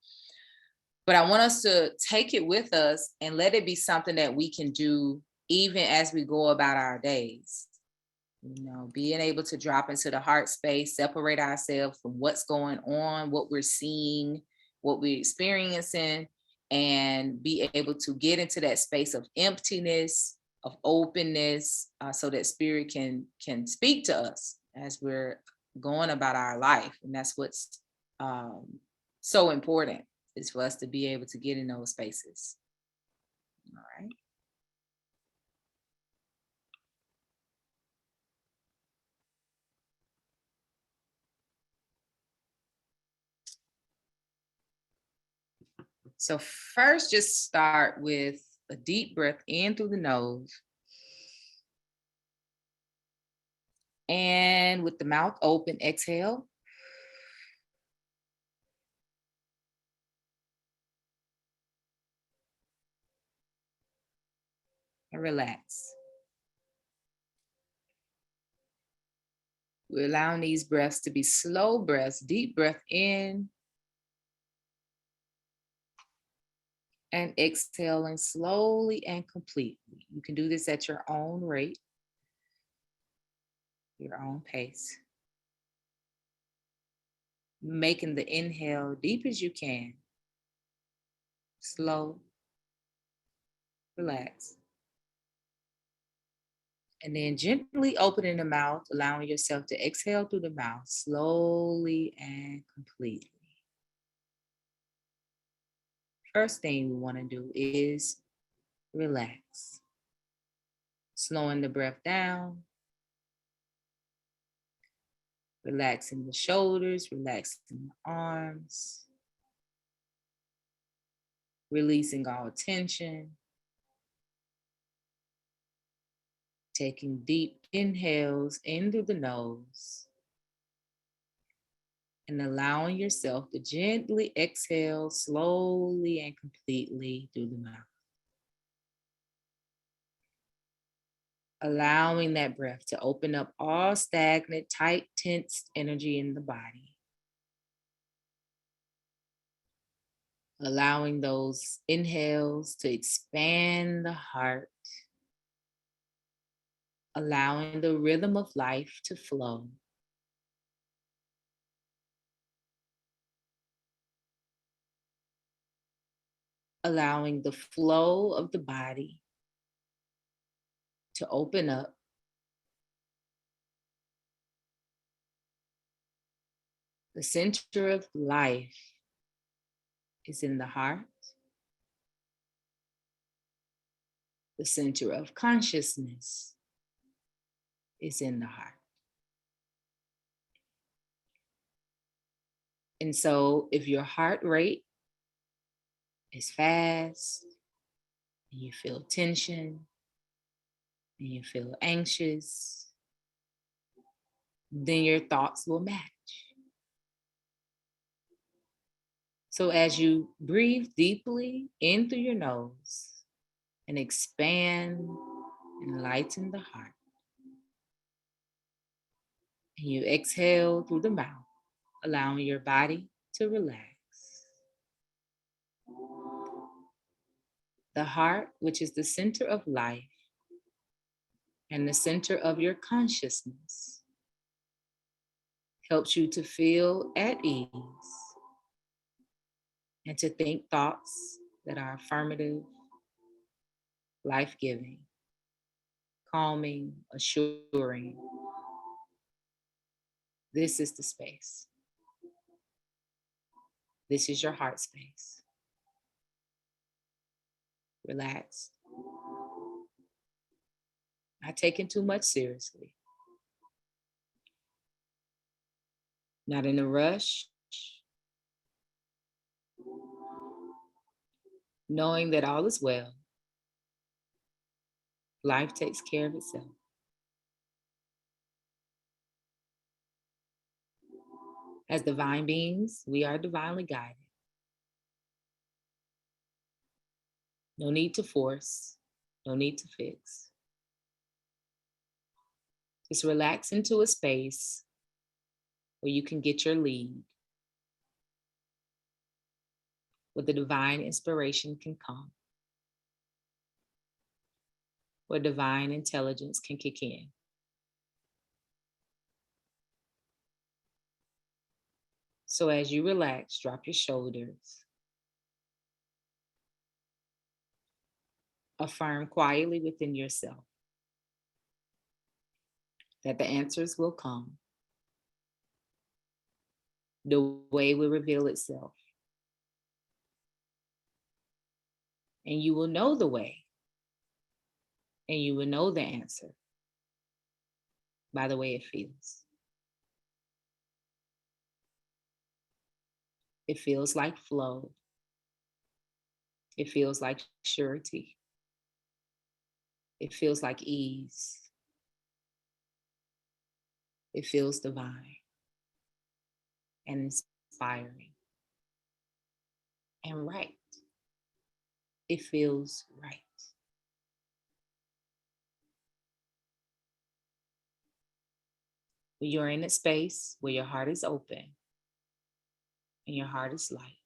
but I want us to take it with us and let it be something that we can do even as we go about our days. You know, being able to drop into the heart space, separate ourselves from what's going on, what we're seeing, what we're experiencing, and be able to get into that space of emptiness, of openness, so that spirit can speak to us as we're going about our life. And that's what's so important, is for us to be able to get in those spaces. All right. So first, just start with a deep breath in through the nose. And with the mouth open, exhale. And relax. We're allowing these breaths to be slow breaths, deep breath in and exhaling slowly and completely. You can do this at your own rate, your own pace. Making the inhale deep as you can. Slow, relax. And then gently opening the mouth, allowing yourself to exhale through the mouth slowly and completely. First thing we want to do is relax. Slowing the breath down, relaxing the shoulders, relaxing the arms, releasing all tension. Taking deep inhales in through the nose and allowing yourself to gently exhale slowly and completely through the mouth. Allowing that breath to open up all stagnant, tight, tense energy in the body. Allowing those inhales to expand the heart. Allowing the rhythm of life to flow. Allowing the flow of the body to open up. The center of life is in the heart. The center of consciousness is in the heart. And so if your heart rate is fast, and you feel tension, and you feel anxious, then your thoughts will match. So as you breathe deeply in through your nose and expand and lighten the heart, and you exhale through the mouth, allowing your body to relax. The heart, which is the center of life and the center of your consciousness, helps you to feel at ease and to think thoughts that are affirmative, life-giving, calming, assuring, This is the space. This is your heart space. Relaxed. Not taking too much seriously. Not in a rush. Knowing that all is well. Life takes care of itself. As divine beings, we are divinely guided. No need to force, no need to fix. Just relax into a space where you can get your lead, where the divine inspiration can come, where divine intelligence can kick in. So as you relax, drop your shoulders. Affirm quietly within yourself that the answers will come. The way will reveal itself. And you will know the way. And you will know the answer by the way it feels. It feels like flow. It feels like surety. It feels like ease. It feels divine and inspiring and right. It feels right. When you're in a space where your heart is open and your heart is light,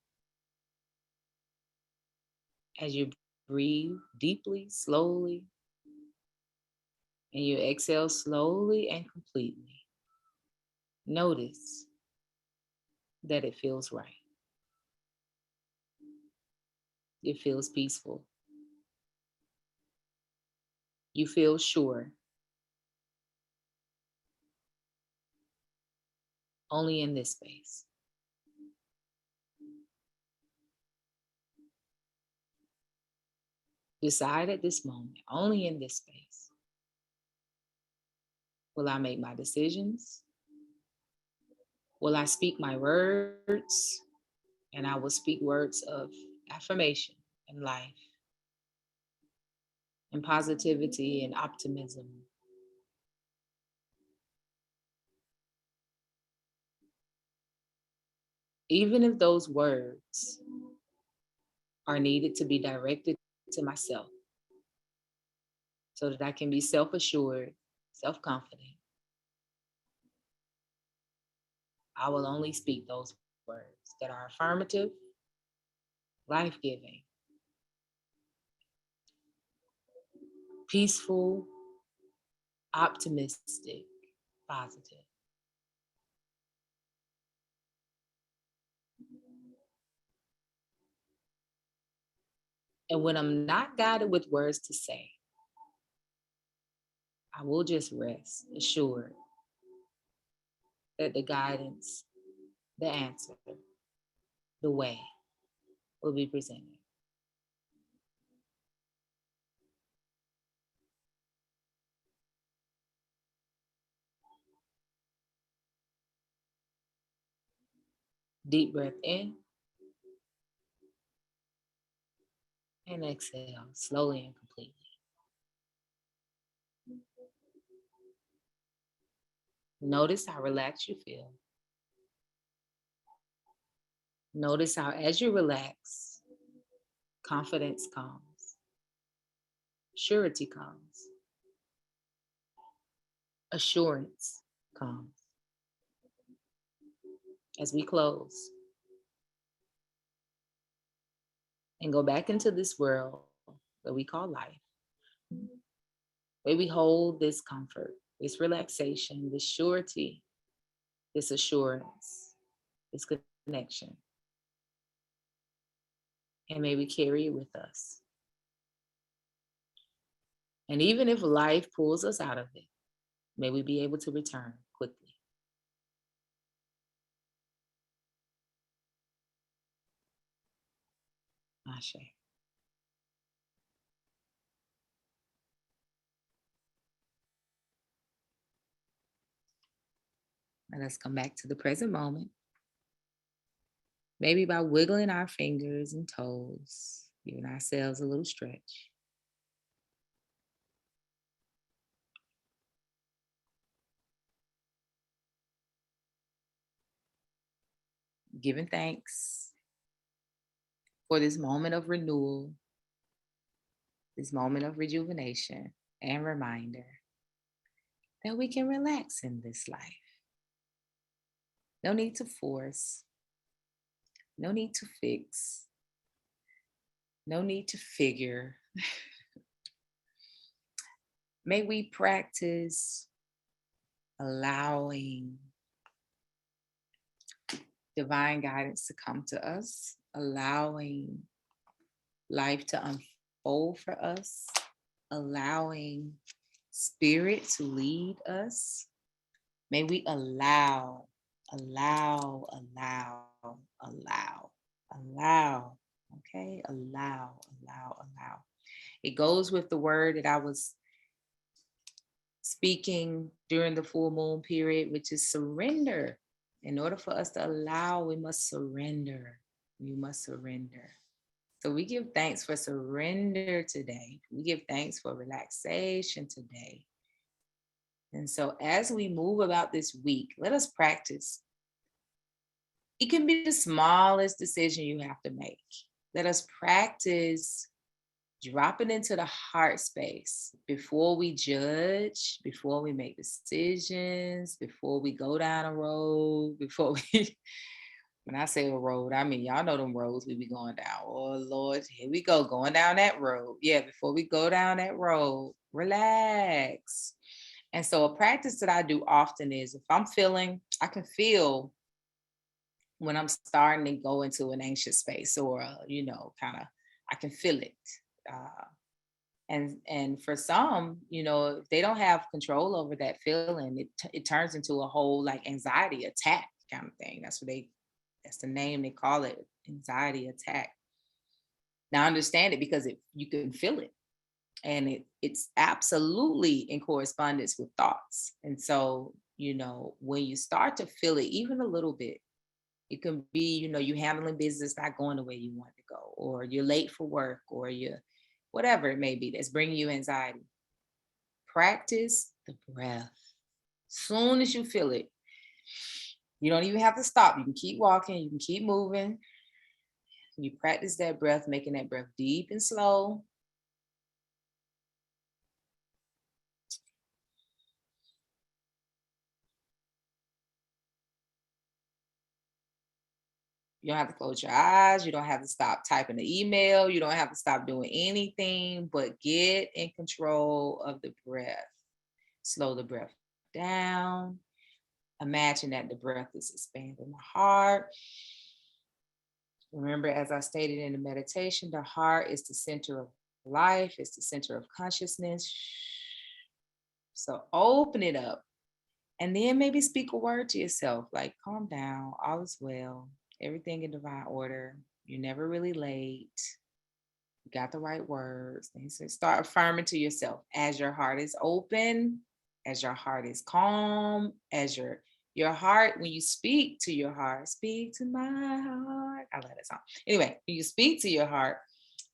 as you breathe deeply, slowly, and you exhale slowly and completely, notice that it feels right. It feels peaceful. You feel sure. Only in this space. Decide at this moment, only in this space, will I make my decisions? Will I speak my words? And I will speak words of affirmation and life and positivity and optimism. Even if those words are needed to be directed to myself so that I can be self-assured, self-confident, I will only speak those words that are affirmative, life-giving, peaceful, optimistic, positive. And when I'm not guided with words to say, I will just rest assured that the guidance, the answer, the way will be presented. Deep breath in and exhale slowly and completely. Notice how relaxed you feel. Notice how, as you relax, confidence comes, surety comes, assurance comes. As we close and go back into this world that we call life, where we hold this comfort, this relaxation, this surety, this assurance, this connection. And may we carry it with us. And even if life pulls us out of it, may we be able to return quickly. Ashe. Let us come back to the present moment. Maybe by wiggling our fingers and toes, giving ourselves a little stretch. Giving thanks for this moment of renewal, this moment of rejuvenation and reminder that we can relax in this life. No need to force, no need to fix, no need to figure. May we practice allowing divine guidance to come to us, allowing life to unfold for us, allowing spirit to lead us. May we allow, okay? Allow. It goes with the word that I was speaking during the full moon period, which is surrender. In order for us to allow, we must surrender. We must surrender. So we give thanks for surrender today. We give thanks for relaxation today. And so as we move about this week, let us practice. It can be the smallest decision you have to make. Let us practice dropping into the heart space before we judge, before we make decisions, before we go down a road, before we, when I say a road, I mean, y'all know them roads we be going down. Oh Lord, here we go, going down that road. Yeah, before we go down that road, relax. And so a practice that I do often is if I'm feeling, I can feel when I'm starting to go into an anxious space or, kind of, I can feel it. Uh, and for some, if they don't have control over that feeling, it turns into a whole like anxiety attack kind of thing. That's the name they call it, anxiety attack. Now understand it because you can feel it, and it's absolutely in correspondence with thoughts. And so, when you start to feel it even a little bit, it can be, you handling business not going the way you want to go, or you're late for work, or you're whatever it may be that's bringing you anxiety. Practice the breath. Soon as you feel it, you don't even have to stop. You can keep walking, you can keep moving. You practice that breath, making that breath deep and slow. You don't have to close your eyes. You don't have to stop typing the email. You don't have to stop doing anything, but get in control of the breath. Slow the breath down. Imagine that the breath is expanding the heart. Remember, as I stated in the meditation, the heart is the center of life, it's the center of consciousness. So open it up and then maybe speak a word to yourself like, calm down, all is well, everything in divine order. You're never really late. You got the right words. So start affirming to yourself as your heart is open, as your heart is calm, as your heart, when you speak to your heart, speak to my heart. I love that song. Anyway, when you speak to your heart,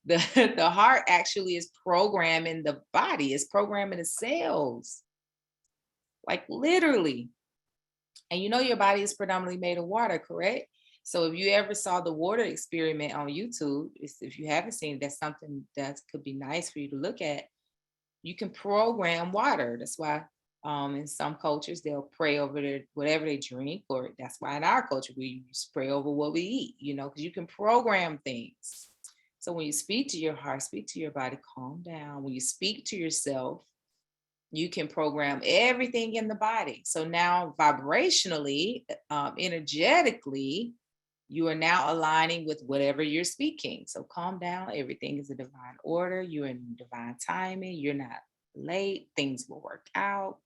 the heart actually is programming the body, it's programming the cells, like literally. And your body is predominantly made of water, correct? So if you ever saw the water experiment on YouTube, if you haven't seen it, that's something that could be nice for you to look at. You can program water. That's why in some cultures they'll pray over whatever they drink, or that's why in our culture we pray over what we eat, because you can program things. So when you speak to your heart, speak to your body, calm down. When you speak to yourself, you can program everything in the body. So now vibrationally, energetically, you are now aligning with whatever you're speaking. So calm down. Everything is a divine order. You're in divine timing. You're not late. Things will work out.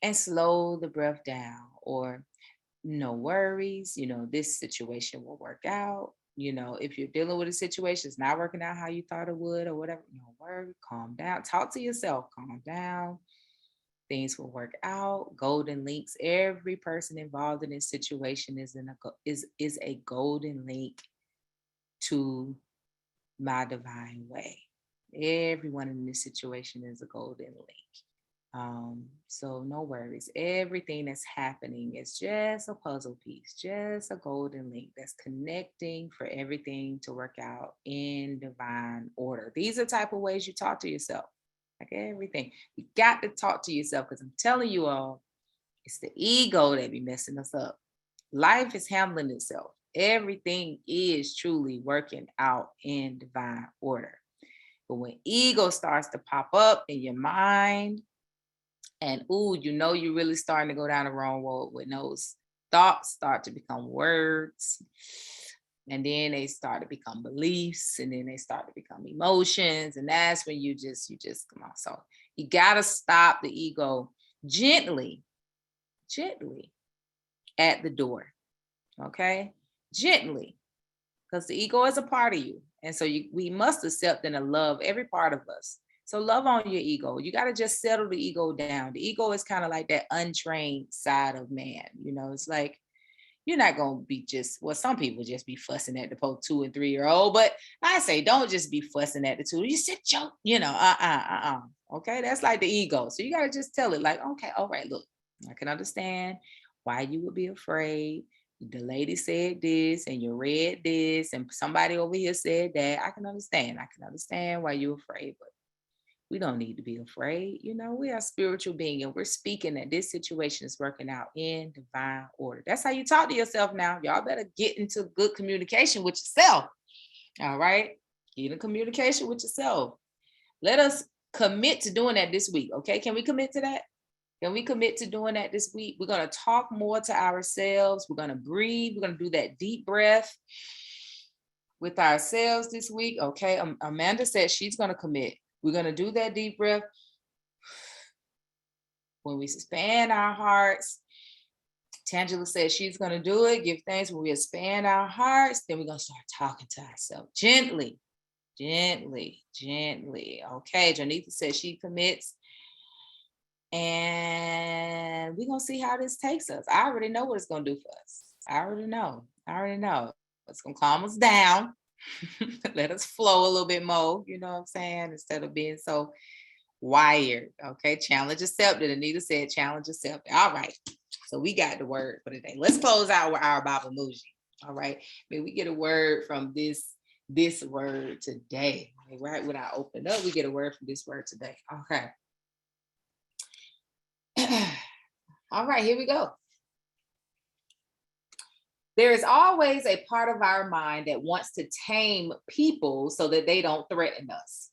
And slow the breath down, or no worries. This situation will work out. You know, if you're dealing with a situation, it's not working out how you thought it would or whatever, no worry, calm down. Talk to yourself, calm down. Things will work out. Golden links. Every person involved in this situation is a golden link to my divine way. Everyone in this situation is a golden link. So no worries. Everything that's happening is just a puzzle piece, just a golden link that's connecting for everything to work out in divine order. These are type of ways you talk to yourself. Like everything. You got to talk to yourself, because I'm telling you all, it's the ego that be messing us up. Life is handling itself. Everything is truly working out in divine order. But when ego starts to pop up in your mind, and you know you're really starting to go down the wrong road, when those thoughts start to become words, and then they start to become beliefs, and then they start to become emotions, and that's when you just come on. So you gotta stop the ego gently at the door. Okay, gently, because the ego is a part of you, and so we must accept and love every part of us. So love on your ego. You got to just settle the ego down. The ego is kind of like that untrained side of man. You know, it's like, you're not going to be some people just be fussing at the 2 and 3 year old, but I say, don't just be fussing at the 2. You sit your, okay. That's like the ego. So you got to just tell it like, okay, all right, look, I can understand why you would be afraid. The lady said this and you read this and somebody over here said that. I can understand why you're afraid, but we don't need to be afraid. You know, we are spiritual being, and we're speaking that this situation is working out in divine order. That's how you talk to yourself now. Y'all better get into good communication with yourself. All right. Get in communication with yourself. Let us commit to doing that this week. Okay. Can we commit to that? Can we commit to doing that this week? We're going to talk more to ourselves. We're going to breathe. We're going to do that deep breath with ourselves this week. Okay. Amanda said she's going to commit. We're going to do that deep breath. When we expand our hearts, Tangela says she's going to do it. Give thanks. When we expand our hearts, then we're going to start talking to ourselves gently. Okay. Janitha says she commits. And we're going to see how this takes us. I already know what it's going to do for us. I already know. It's going to calm us down. Let us flow a little bit more, you know what I'm saying? Instead of being so wired. Okay, challenge accepted. Anita said challenge accepted. All right. So we got the word for today. Let's close out with our Baba Muji. All right. May we get a word from this word today. Right when I open up, we get a word from this word today. Okay. All right, here we go. There is always a part of our mind that wants to tame people so that they don't threaten us.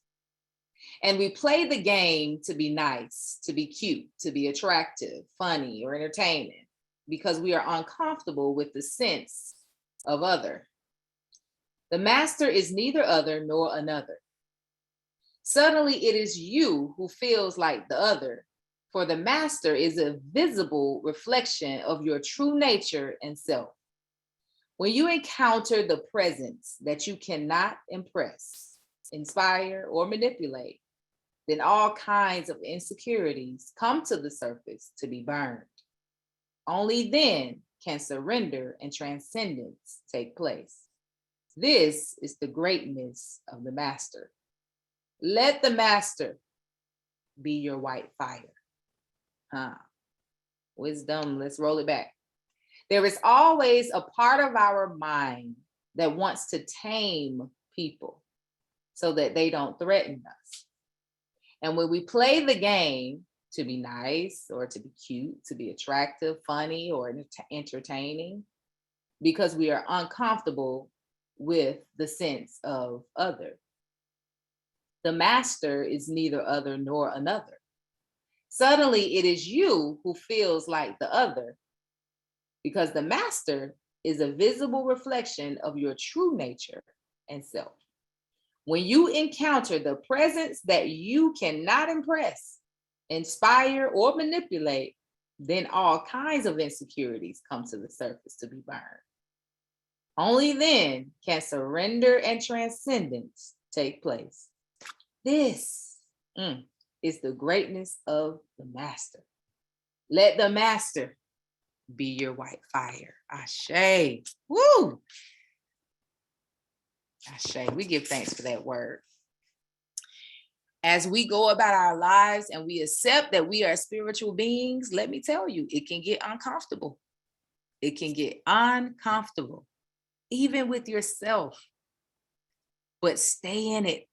And we play the game to be nice, to be cute, to be attractive, funny, or entertaining, because we are uncomfortable with the sense of other. The master is neither other nor another. Suddenly it is you who feels like the other, for the master is a visible reflection of your true nature and self. When you encounter the presence that you cannot impress, inspire, or manipulate, then all kinds of insecurities come to the surface to be burned. Only then can surrender and transcendence take place. This is the greatness of the master. Let the master be your white fire. Wisdom, let's roll it back. There is always a part of our mind that wants to tame people so that they don't threaten us. And when we play the game to be nice or to be cute, to be attractive, funny, or entertaining, because we are uncomfortable with the sense of other. The master is neither other nor another. Suddenly it is you who feels like the other, because the master is a visible reflection of your true nature and self. When you encounter the presence that you cannot impress, inspire, or manipulate, then all kinds of insecurities come to the surface to be burned. Only then can surrender and transcendence take place. This is the greatness of the master. Let the master be your white fire. Ashe. Woo. Ashe. We give thanks for that word. As we go about our lives and we accept that we are spiritual beings, let me tell you, it can get uncomfortable. It can get uncomfortable, even with yourself. But stay in it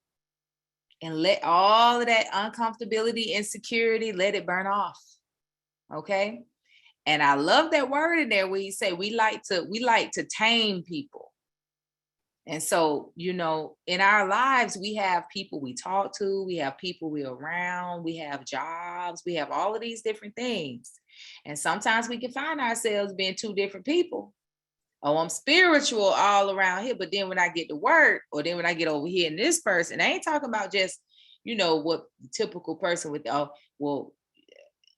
and let all of that uncomfortability, insecurity, let it burn off. Okay? And I love that word in there where you say we like to tame people. And so, you know, in our lives, we have people we talk to, we have people we're around, we have jobs, we have all of these different things. And sometimes we can find ourselves being two different people. Oh, I'm spiritual all around here, but then when I get to work, or then when I get over here in this person, I ain't talking about just, you know, what the typical person with, oh, well,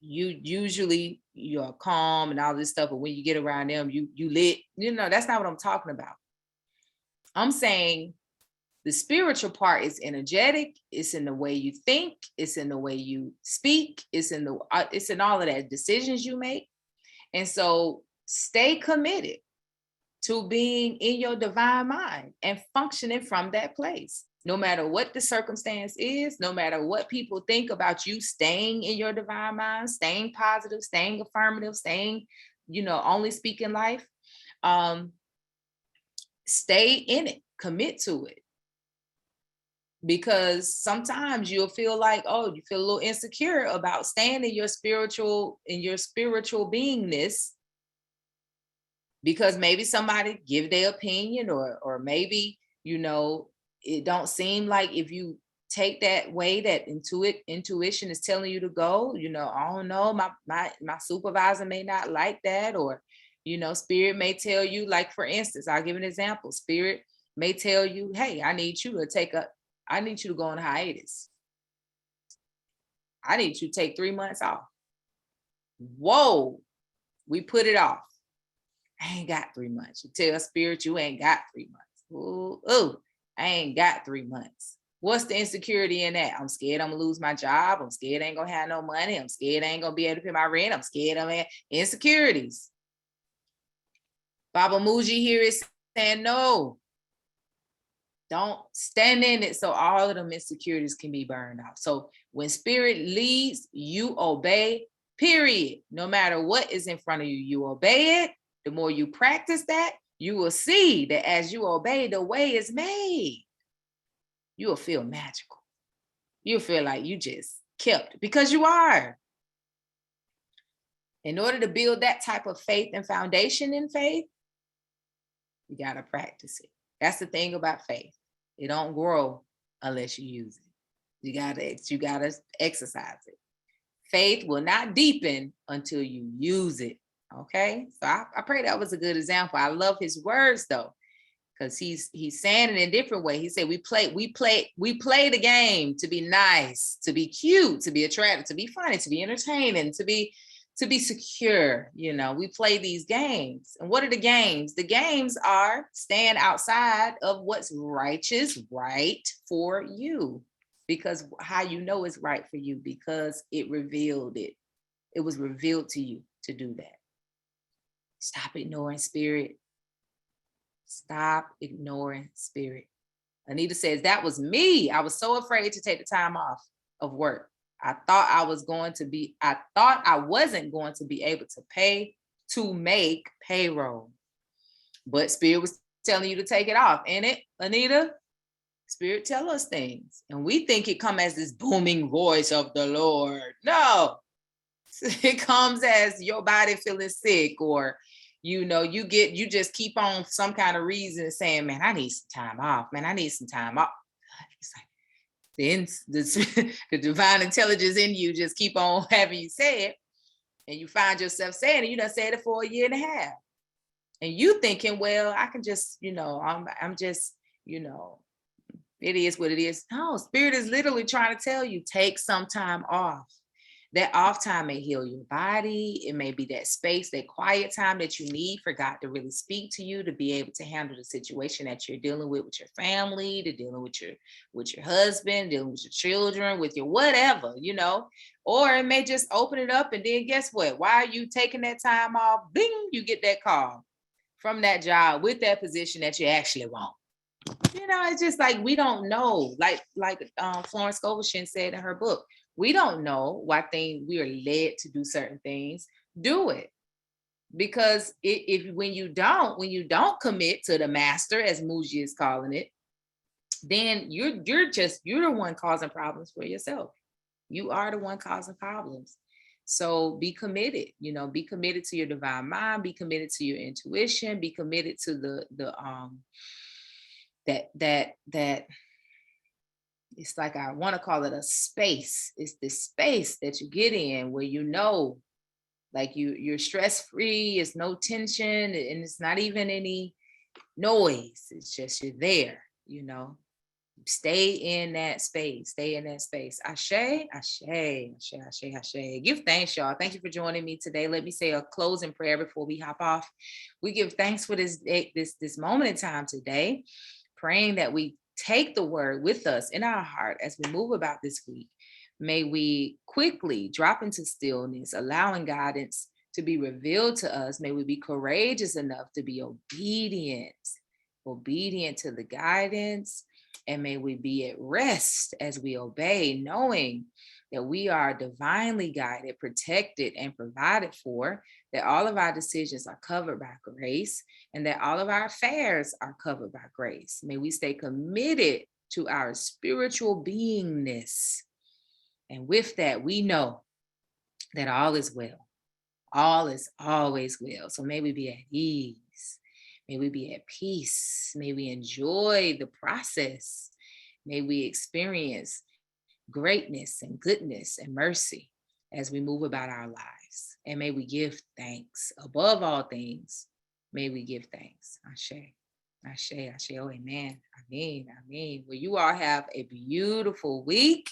you're calm and all this stuff, but when you get around them, you lit, you know, that's not what I'm talking about. I'm saying the spiritual part is energetic. It's in the way you think. It's in the way you speak. It's in all of that decisions you make. And so stay committed to being in your divine mind and functioning from that place. No matter what the circumstance is, no matter what people think about you staying in your divine mind, staying positive, staying affirmative, staying, you know, only speaking life. Stay in it, commit to it. Because sometimes you'll feel like, oh, you feel a little insecure about staying in your spiritual beingness, because maybe somebody give their opinion, or maybe, you know, it don't seem like if you take that way that intuition is telling you to go, you know, I don't know, my supervisor may not like that, or, you know, spirit may tell you, like, for instance, I'll give an example. Spirit may tell you, hey, I need you to go on hiatus. I need you to take 3 months off. Whoa, we put it off. I ain't got 3 months. You tell spirit you ain't got 3 months. Ooh, I ain't got 3 months. What's the insecurity in that? I'm scared I'm gonna lose my job. I'm scared I ain't gonna have no money. I'm scared I ain't gonna be able to pay my rent. I'm scared of insecurities. Baba Muji here is saying, no, don't stand in it so all of them insecurities can be burned out. So when spirit leads, you obey, period. No matter what is in front of you, you obey it. The more you practice that, you will see that as you obey, the way is made. You will feel magical. You'll feel like you just kept, because you are. In order to build that type of faith and foundation in faith, you got to practice it. That's the thing about faith. It don't grow unless you use it. You gotta exercise it. Faith will not deepen until you use it. Okay, so I pray that was a good example. I love his words though, because he's saying it in a different way. He said we play the game to be nice, to be cute, to be attractive, to be funny, to be entertaining, to be secure. You know, we play these games. And what are the games? The games are staying outside of what's righteous, right for you. Because how you know it's right for you? Because it revealed it. It was revealed to you to do that. Stop ignoring spirit. Stop ignoring spirit. Anita says, that was me. I was so afraid to take the time off of work. I thought I wasn't going to be able to make payroll. But spirit was telling you to take it off. Ain't it, Anita? Spirit tell us things. And we think it comes as this booming voice of the Lord. No. It comes as your body feeling sick, or, you know, you just keep on some kind of reason saying, man, I need some time off. Man, I need some time off. It's like, the divine intelligence in you just keep on having you say it, and you find yourself saying it. You done said it for a year and a half, and you thinking, well, I can just, you know, I'm just, you know, it is what it is. No, spirit is literally trying to tell you, take some time off. That off time may heal your body. It may be that space, that quiet time that you need for God to really speak to you, to be able to handle the situation that you're dealing with your family, to dealing with your husband, dealing with your children, with your whatever, Or it may just open it up, and then guess what? Why are you taking that time off? Bing, you get that call from that job with that position that you actually want. It's just like we don't know. Like Florence Scovel said in her book, we don't know why we are led to do certain things. Do it, because if when you don't commit to the master, as Muji is calling it, then you're the one causing problems for yourself. You are the one causing problems. So be committed. Be committed to your divine mind. Be committed to your intuition. Be committed to the that it's like, I want to call it a space. It's the space that you get in where like you're stress free. It's no tension, and it's not even any noise. It's just you're there. Stay in that space. Stay in that space. Ashe, ashe, ashe, ashe, ashe. Give thanks, y'all. Thank you for joining me today. Let me say a closing prayer before we hop off. We give thanks for this moment in time today, praying that we take the word with us in our heart as we move about this week. May we quickly drop into stillness, allowing guidance to be revealed to us. May we be courageous enough to be obedient to the guidance. And may we be at rest as we obey, knowing that we are divinely guided, protected, and provided for, that all of our decisions are covered by grace, and that all of our affairs are covered by grace. May we stay committed to our spiritual beingness. And with that, we know that all is well. All is always well. So may we be at ease. May we be at peace. May we enjoy the process. May we experience greatness and goodness and mercy as we move about our lives. And may we give thanks. Above all things, may we give thanks. Ashe. Ashe, ashe, oh, amen. Amen, amen. Well, you all have a beautiful week.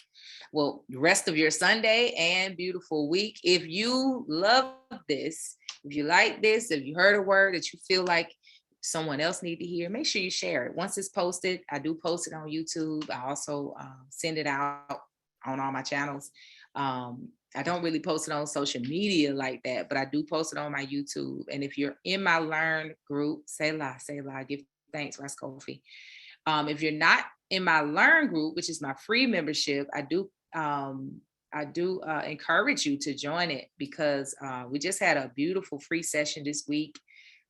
Well, the rest of your Sunday and beautiful week. If you love this, if you like this, if you heard a word that you feel like someone else need to hear, make sure you share it. Once it's posted, I do post it on YouTube. I also send it out on all my channels. I don't really post it on social media like that, but I do post it on my YouTube. And if you're in my Learn group, say la, give thanks, Rice Kofi. If you're not in my Learn group, which is my free membership, I do encourage you to join it, because we just had a beautiful free session this week.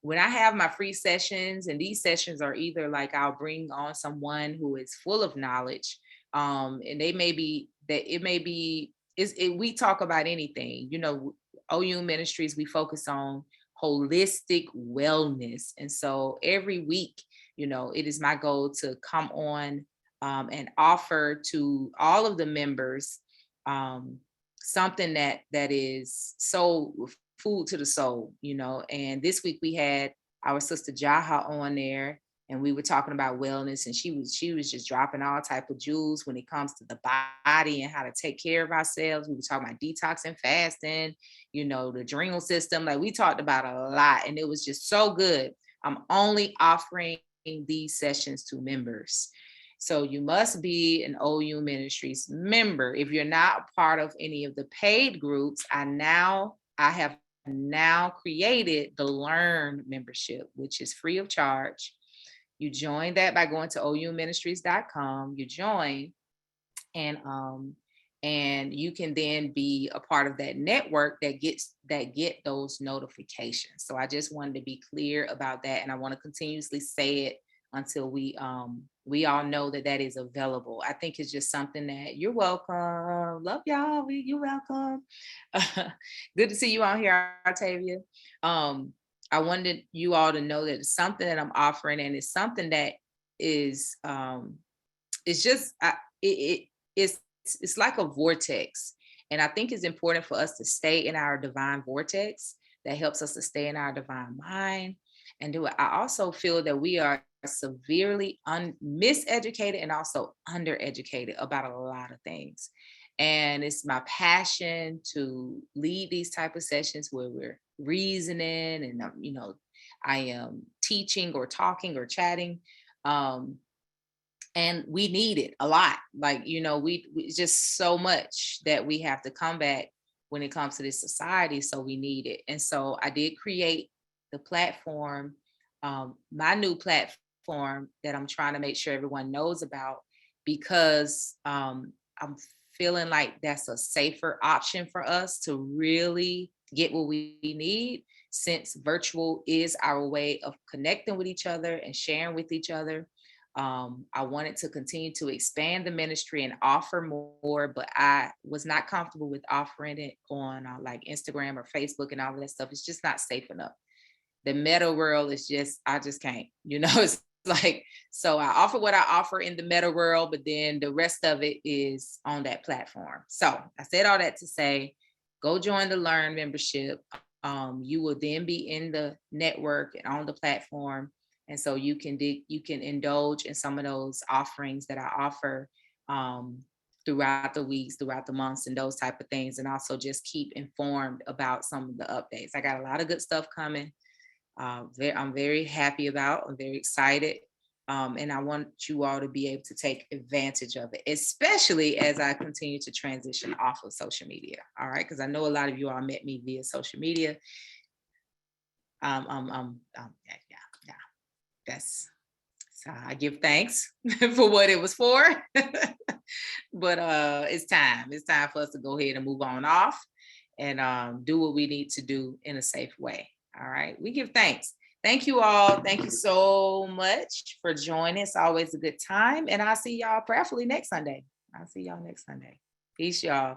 When I have my free sessions, and these sessions are either like I'll bring on someone who is full of knowledge, and we talk about anything. OU Ministries, we focus on holistic wellness. And so every week, it is my goal to come on and offer to all of the members something that is so food to the soul, and this week we had our sister Jaha on there, and we were talking about wellness, and she was just dropping all type of jewels when it comes to the body and how to take care of ourselves. We were talking about detox and fasting, the adrenal system. Like, we talked about a lot, and it was just so good. I'm only offering these sessions to members. So you must be an OU Ministries member. If you're not part of any of the paid groups, I have now created the Learn membership, which is free of charge. You join that by going to ouministries.com. You join, and you can then be a part of that network that get those notifications. So I just wanted to be clear about that, and I want to continuously say it until we all know that is available. I think it's just something that you're welcome. Love y'all. You're welcome. Good to see you on here, Octavia. I wanted you all to know that it's something that I'm offering, and it's something that is it's just it's like a vortex. And I think it's important for us to stay in our divine vortex. That helps us to stay in our divine mind and do it. I also feel that we are severely miseducated and also undereducated about a lot of things. And it's my passion to lead these type of sessions where we're reasoning and, I am teaching or talking or chatting. Um, and we need it a lot. Like, we just so much that we have to combat when it comes to this society. So we need it. And so I did create the platform, my new platform that I'm trying to make sure everyone knows about, because I'm feeling like that's a safer option for us to really get what we need, since virtual is our way of connecting with each other and sharing with each other. I wanted to continue to expand the ministry and offer more, but I was not comfortable with offering it on like Instagram or Facebook and all of that stuff. It's just not safe enough. The meta world is just, I just can't, it's like, so I offer what I offer in the meta world, but then the rest of it is on that platform. So I said all that to say, go join the Learn membership. You will then be in the network and on the platform. And so you can indulge in some of those offerings that I offer throughout the weeks, throughout the months, and those type of things. And also just keep informed about some of the updates. I got a lot of good stuff coming. I'm very happy about. I'm very excited. And I want you all to be able to take advantage of it, especially as I continue to transition off of social media. All right. Because I know a lot of you all met me via social media. Yeah. That's, so I give thanks for what it was for. But it's time for us to go ahead and move on off and do what we need to do in a safe way. All right, we give thanks. Thank you all. Thank you so much for joining. It's always a good time, and I'll see y'all prayerfully next Sunday. Peace, y'all.